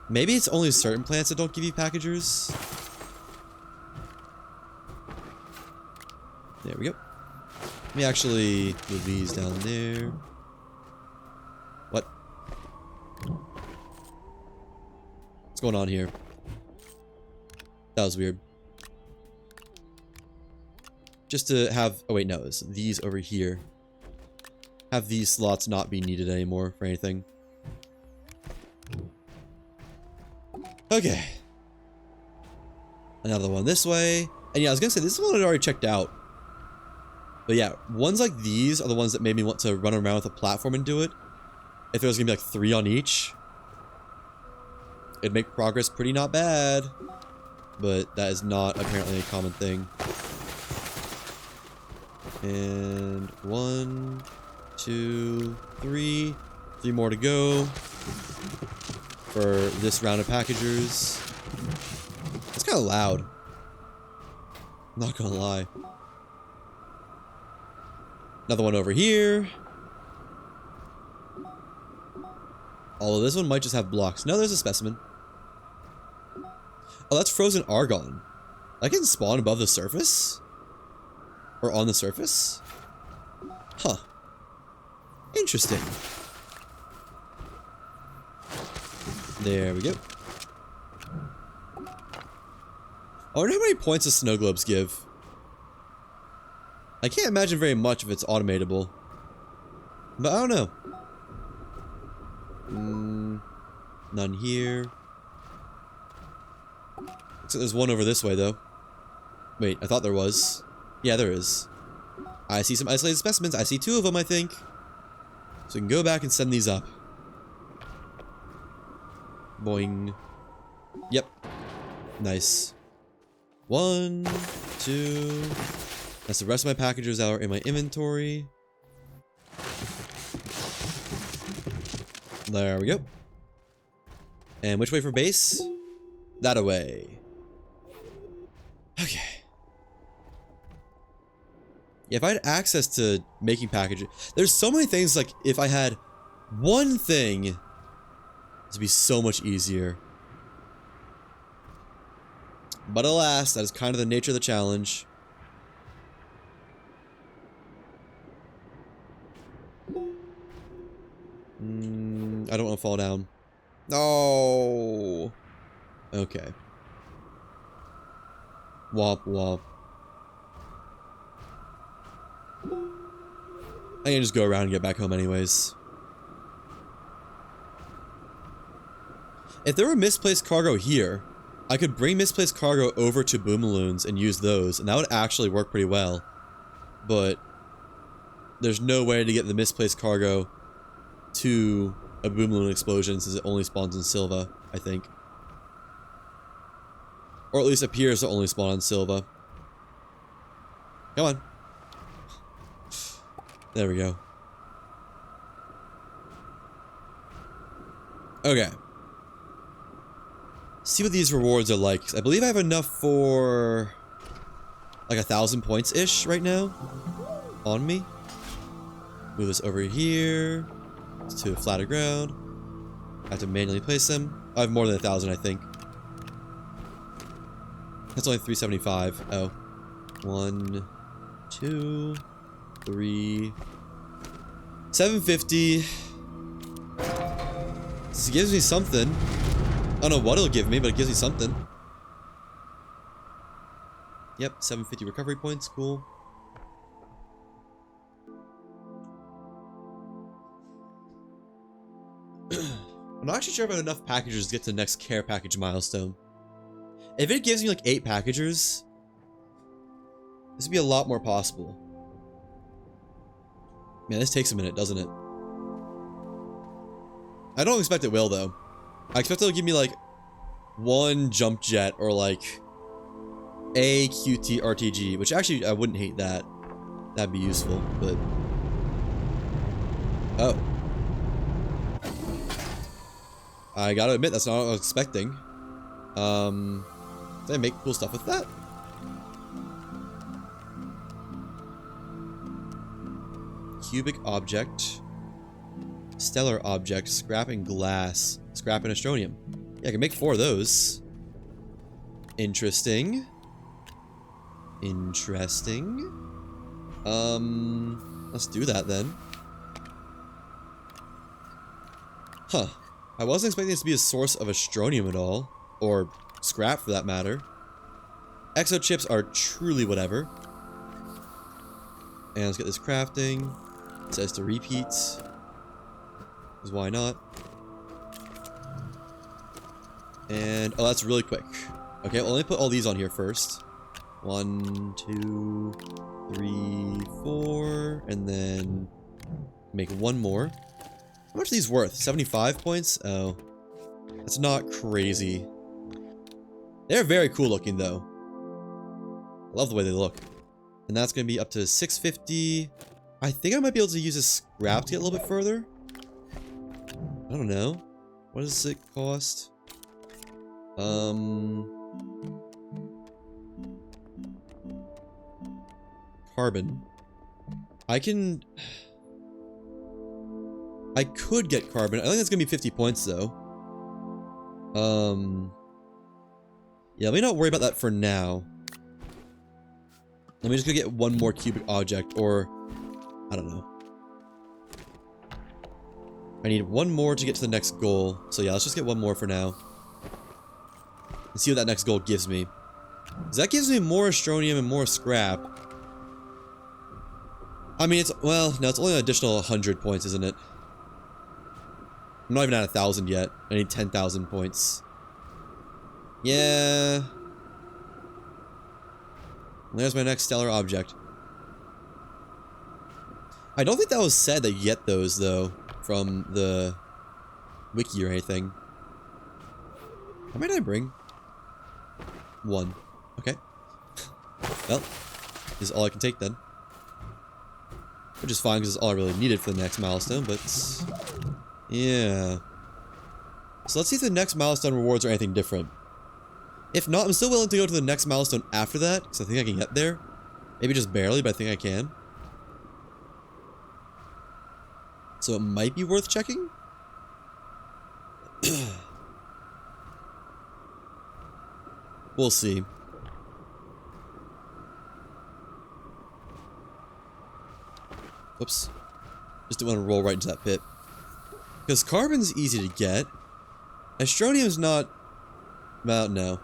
Maybe it's only certain planets that don't give you packagers. There we go. Let me actually move these down there. What? What's going on here? That was weird. Just to have... Oh wait, no. It's these over here. Have these slots not be needed anymore for anything. Okay. Another one this way. And yeah, I was gonna say, this one I'd already checked out. But yeah, ones like these are the ones that made me want to run around with a platform and do it. If there was gonna be like 3 on each, it'd make progress pretty not bad. But that is not apparently a common thing. And 1, 2, 3. 3 more to go for this round of packagers. It's kind of loud. I'm not gonna lie. Another one over here. Although this one might just have blocks. No, there's a specimen. Oh, that's frozen argon. That can spawn above the surface? Or on the surface? Huh. Interesting. There we go. I wonder how many points the snow globes give. I can't imagine very much if it's automatable. But I don't know. None here. Looks like there's one over this way, though. Wait, I thought there was. Yeah, there is. I see some isolated specimens. I see 2 of them, I think. So we can go back and send these up. Boing. Yep. Nice. 1, 2. That's the rest of my packages that are in my inventory. There we go. And which way for base? That away. Okay. Yeah, if I had access to making packages, there's so many things, like, if I had one thing, this would be so much easier. But alas, that is kind of the nature of the challenge. I don't want to fall down. No. Okay. Womp womp. I can just go around and get back home anyways. If there were misplaced cargo here, I could bring misplaced cargo over to Boomaloons and use those, and that would actually work pretty well. But there's no way to get the misplaced cargo to a Boomaloon explosion since it only spawns in Silva, I think. Or at least appears to only spawn on Silva. Come on. There we go. Okay. See what these rewards are like. I believe I have enough for like 1,000 points-ish right now on me. Move this over here to a flatter ground. I have to manually place them. I have more than 1,000, I think. That's only 375. Oh. 1, 2, 3, 750. This gives me something. I don't know what it'll give me, but it gives me something. Yep, 750 recovery points. Cool. I'm not actually sure if I have enough packages to get to the next care package milestone. If it gives me like 8 packages, this would be a lot more possible. Man, this takes a minute, doesn't it? I don't expect it will, though. I expect it'll give me like 1 jump jet or like a QT RTG, which actually I wouldn't hate that. That'd be useful, but... Oh. I gotta admit, that's not what I was expecting. Did I make cool stuff with that? Cubic object. Stellar object. Scrap and glass. Scrap and astronium. Yeah, I can make 4 of those. Interesting. Interesting. Let's do that then. Huh. I wasn't expecting this to be a source of astronium at all. Or scrap, for that matter. Exo chips are truly whatever. And let's get this crafting. It says to repeat. Because why not? And, oh, that's really quick. Okay, well, let me put all these on here first. 1, 2, 3, 4, and then make 1 more. How much are these worth? 75 points? Oh. That's not crazy. They're very cool looking, though. I love the way they look. And that's going to be up to 650. I think I might be able to use this scrap to get a little bit further. I don't know. What does it cost? Carbon. I could get carbon. I think that's gonna be 50 points though. Yeah, let me not worry about that for now. Let me just go get 1 more cubic object, or I don't know. I need 1 more to get to the next goal. So yeah, let's just get 1 more for now. And see what that next goal gives me. 'Cause that gives me more Astronium and more scrap. I mean, it's, well, no, it's only an additional 100 points, isn't it? I'm not even at 1,000 yet. I need 10,000 points. Yeah. There's my next stellar object. I don't think that was said that you get those, though, from the wiki or anything. How many did I bring? 1. Okay. Well, this is all I can take then. Which is fine, because it's all I really needed for the next milestone, but... yeah. So let's see if the next milestone rewards are anything different. If not, I'm still willing to go to the next milestone after that, because I think I can get there. Maybe just barely, but I think I can. So it might be worth checking? We'll see. Whoops. Just didn't want to roll right into that pit. Because carbon's easy to get. Astronium's not... well, no.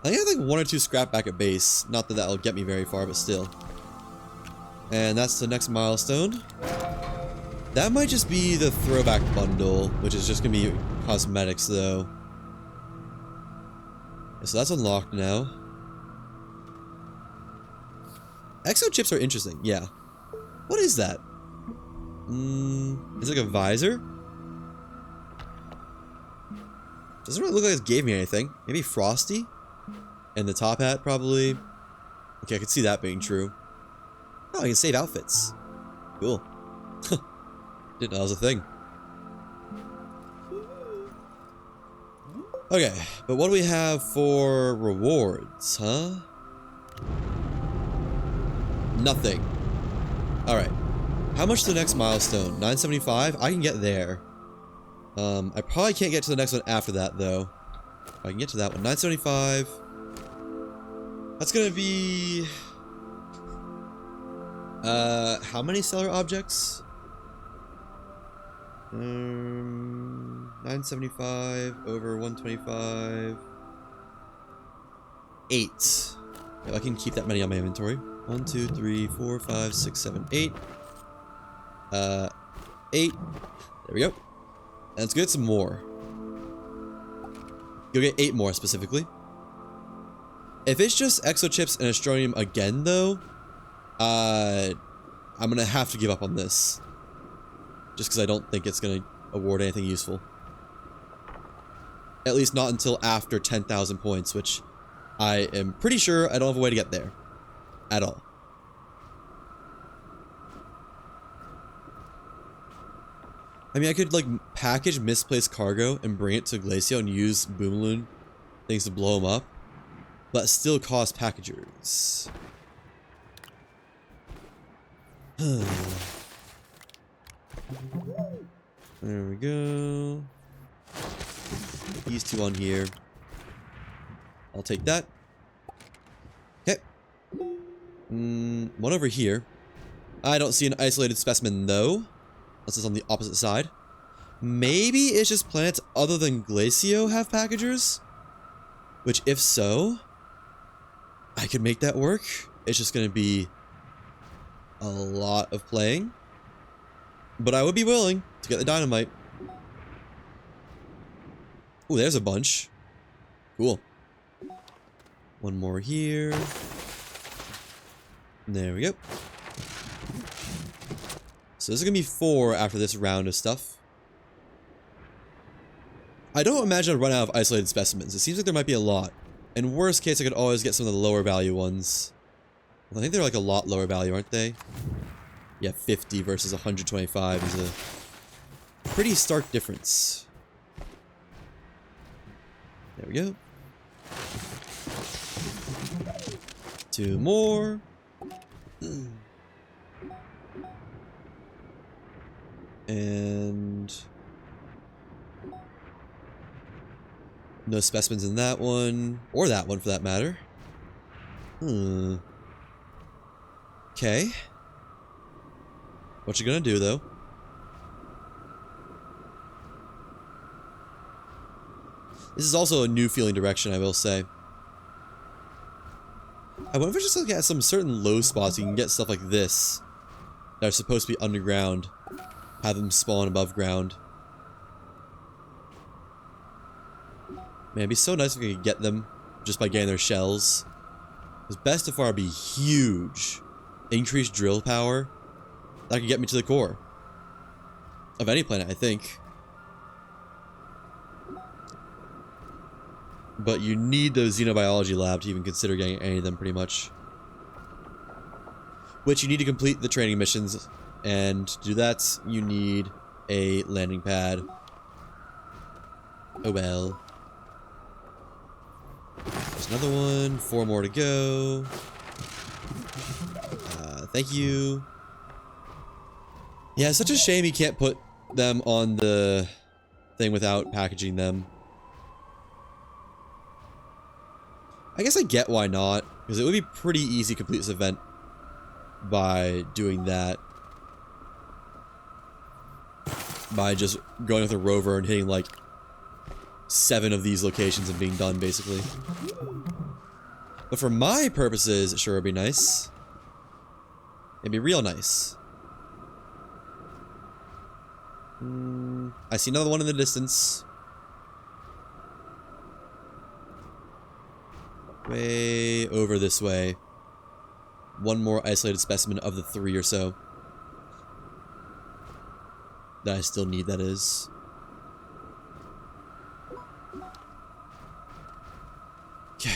I think I have like 1 or 2 scrap back at base. Not that that'll get me very far, but still. And that's the next milestone. That might just be the throwback bundle, which is just going to be cosmetics, though. So that's unlocked now. Exo chips are interesting, yeah. What is that? It's like a visor? Doesn't really look like it gave me anything. Maybe Frosty? And the top hat, probably. Okay, I can see that being true. Oh, I can save outfits. Cool. Didn't know that was a thing. Okay, but what do we have for rewards, huh? Nothing. Alright. How much to the next milestone? 975? I can get there. I probably can't get to the next one after that, though. I can get to that one. 975. That's gonna be... how many stellar objects? 975 over 125. 8. If I can keep that many on my inventory. 1, 2, 3, 4, 5, 6, 7, 8. 8. There we go. And let's get some more. You'll get 8 more specifically. If it's just exo chips and astronium again, though, I'm gonna have to give up on this. Just because I don't think it's gonna award anything useful. At least not until after 10,000 points, which I am pretty sure I don't have a way to get there. At all. I mean, I could, like, package misplaced cargo and bring it to Glacio and use Boomaloon things to blow them up. But still cost packagers. There we go. These 2 on here. I'll take that. Okay. One over here. I don't see an isolated specimen, though. Unless it's on the opposite side. Maybe it's just planets other than Glacio have packagers? Which, if so, I could make that work. It's just going to be a lot of playing. But I would be willing to get the dynamite. Ooh, there's a bunch. Cool. One more here. There we go. So this is going to be 4 after this round of stuff. I don't imagine I'd run out of isolated specimens. It seems like there might be a lot. In worst case, I could always get some of the lower value ones. Well, I think they're like a lot lower value, aren't they? Yeah, 50 versus 125 is a pretty stark difference. There we go. 2 more. And no specimens in that one, or that one for that matter. Okay. What you gonna do, though? This is also a new feeling direction, I will say. I wonder if it's just like at some certain low spots you can get stuff like this that are supposed to be underground. Have them spawn above ground. Man, it'd be so nice if we could get them just by getting their shells. Because best of far would be huge. Increased drill power. That could get me to the core. Of any planet, I think. But you need those xenobiology lab to even consider getting any of them, pretty much. Which you need to complete the training missions. And to do that, you need a landing pad. Oh well. There's another one. 4 more to go. Thank you. Yeah, it's such a shame you can't put them on the thing without packaging them. I guess I get why not, because it would be pretty easy to complete this event by doing that. By just going with a rover and hitting like 7 of these locations and being done, basically. But for my purposes, it sure would be nice. It'd be real nice. I see another one in the distance. Way over this way. One more isolated specimen of the 3 or so. That I still need, that is. Okay.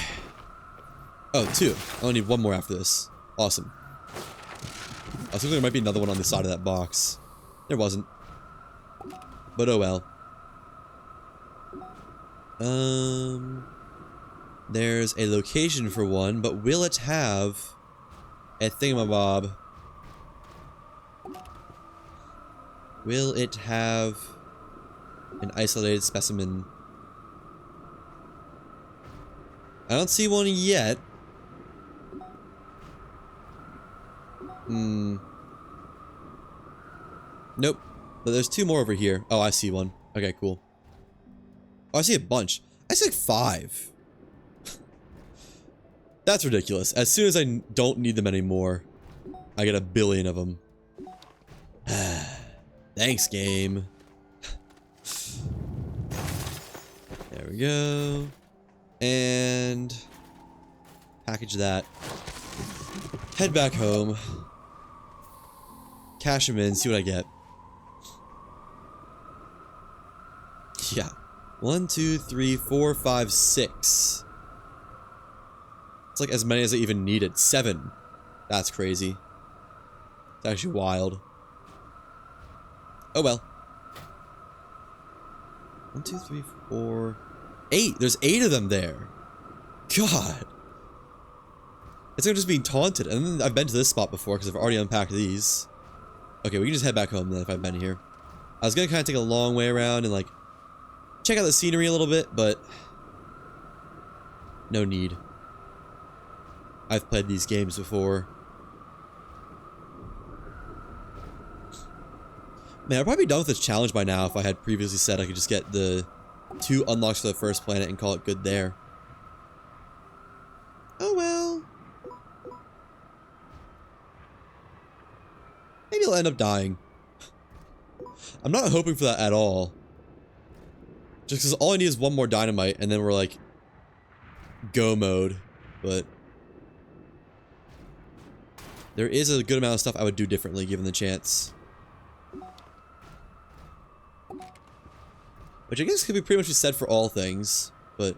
Oh, 2. I only need 1 more after this. Awesome. I was thinking there might be another one on the side of that box. There wasn't. But oh well. There's a location for one, but will it have a thingamabob? Will it have an isolated specimen? I don't see one yet. Nope. But there's 2 more over here. Oh, I see one. Okay, cool. Oh, I see a bunch. I see like 5. That's ridiculous. As soon as I don't need them anymore, I get 1 billion of them. Thanks, game. There we go. And package that. Head back home. Cash them in, see what I get. Yeah. 1, 2, 3, 4, 5, 6. It's like as many as I even needed. 7. That's crazy. It's actually wild. Oh well. 1, 2, 3, 4, 8. There's 8 of them there. God. It's like I'm just being taunted. And then I've been to this spot before because I've already unpacked these. Okay, we can just head back home then if I've been here. I was gonna kind of take a long way around and like check out the scenery a little bit, but no need. I've played these games before. Man, I'd probably be done with this challenge by now if I had previously said I could just get the 2 unlocks for the first planet and call it good there. Oh well. Maybe I'll end up dying. I'm not hoping for that at all. Just because all I need is 1 more dynamite and then we're like go mode. But there is a good amount of stuff I would do differently given the chance. Which I guess could be pretty much said for all things, but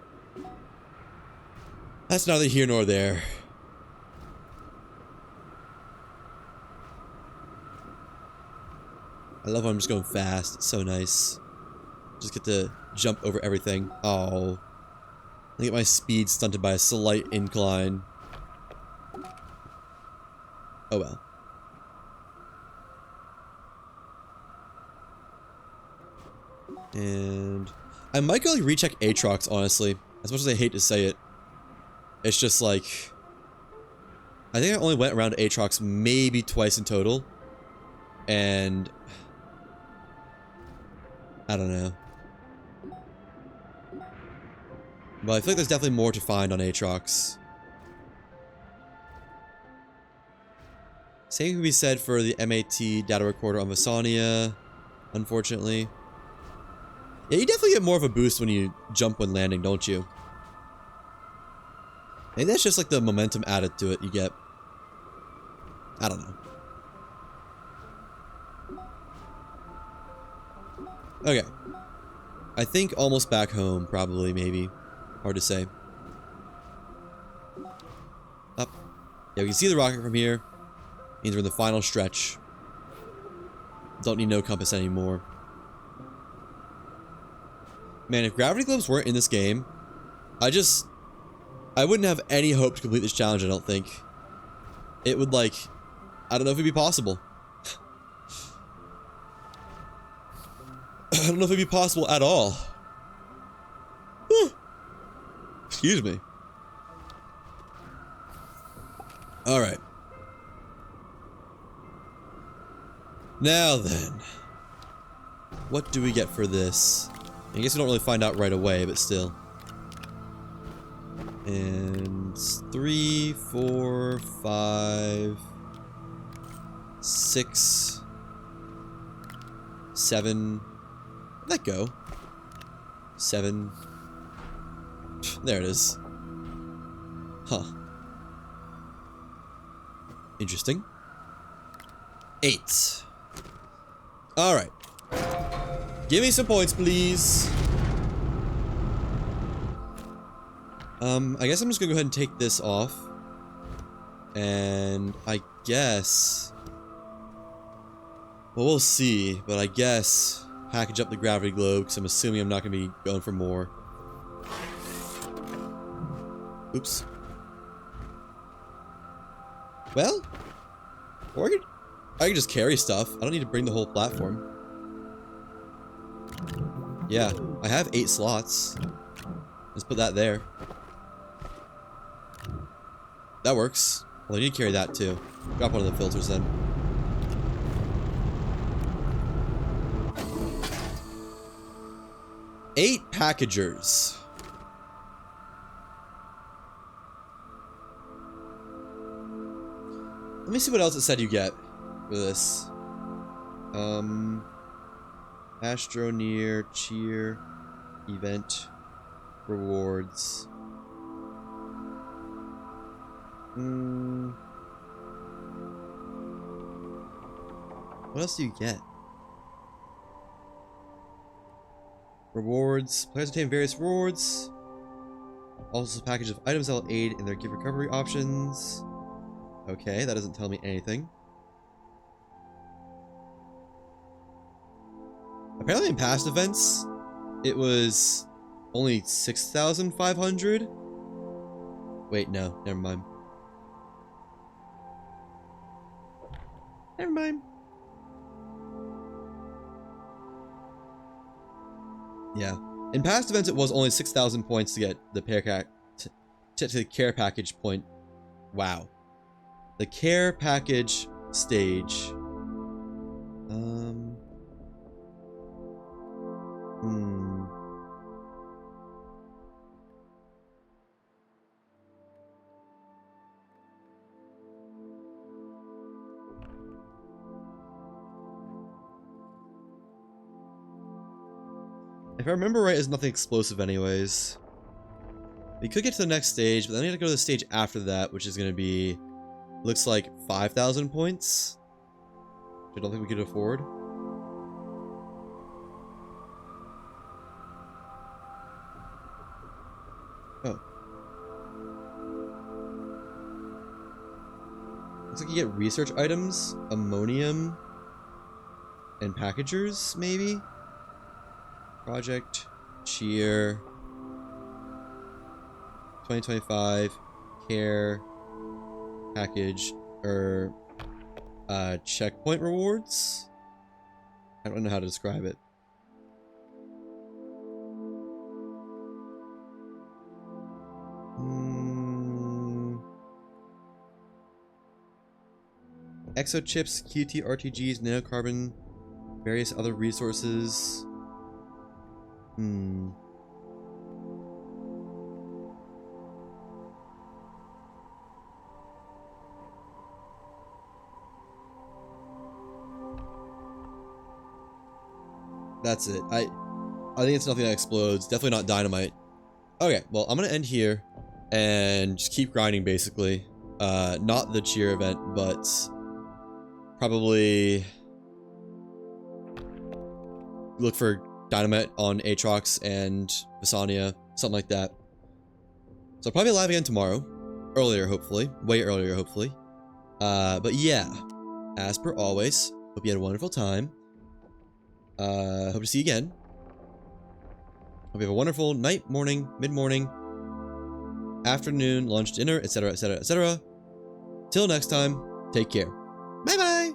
that's neither here nor there. I love how I'm just going fast. It's so nice. Just get to jump over everything. Oh. I get my speed stunted by a slight incline. Oh well. And I might go like recheck Aatrox, honestly. As much as I hate to say it. It's just like I think I only went around Aatrox maybe twice in total. And I don't know. But I feel like there's definitely more to find on Aatrox. Same can be said for the MAT data recorder on Vasania, unfortunately. Yeah, you definitely get more of a boost when you jump when landing, don't you? Maybe that's just like the momentum added to it you get. I don't know. Okay. I think almost back home, probably, maybe. Hard to say. Up. Yeah, we can see the rocket from here. Means we're in the final stretch. Don't need no compass anymore. Man, if gravity globes weren't in this game, I wouldn't have any hope to complete this challenge, I don't think. It would, like, I don't know if it'd be possible. I don't know if it'd be possible at all. Excuse me. Alright. Now then. What do we get for this? I guess we don't really find out right away, but still. And 3, 4, 5, 6, 7. Where'd that go? 7. There it is. Huh. Interesting. 8. Alright. Give me some points, please. I guess I'm just gonna go ahead and take this off. And I guess... well, we'll see, but I guess package up the gravity globe, because I'm assuming I'm not gonna be going for more. Oops. Well, or I could just carry stuff. I don't need to bring the whole platform. Yeah, I have 8 slots. Just put that there. That works. Well, I need to carry that too. Drop one of the filters then. Eight packagers. Let me see what else it said you get for this. Astroneer, cheer, event, rewards. What else do you get? Rewards. Players obtain various rewards. Also a package of items that will aid in their gift recovery options. Okay, that doesn't tell me anything. Apparently in past events, it was only 6,500. Wait, no, never mind. Never mind. Yeah. In past events, it was only 6,000 points to get the the care package point. Wow. The care package stage. If I remember right, it's nothing explosive anyways. We could get to the next stage, but then we have to go to the stage after that, which is going to be, looks like 5,000 points. Which I don't think we could afford. Oh. Looks like you get research items, ammonium, and packagers, maybe? Project, cheer, 2025, care, package, or checkpoint rewards? I don't know how to describe it. Exochips, QT RTGs, nanocarbon, various other resources. That's it. I think it's nothing that explodes. Definitely not dynamite. Okay, well, I'm gonna end here and just keep grinding, basically. Not the cheer event, but probably look for dynamite on Aatrox and Visania, something like that. So I'll probably be live again tomorrow. Earlier, hopefully. Way earlier, hopefully. But yeah, as per always, hope you had a wonderful time. Hope to see you again. Hope you have a wonderful night, morning, mid-morning, afternoon, lunch, dinner, etc., etc., etc. Till next time, take care. Bye-bye!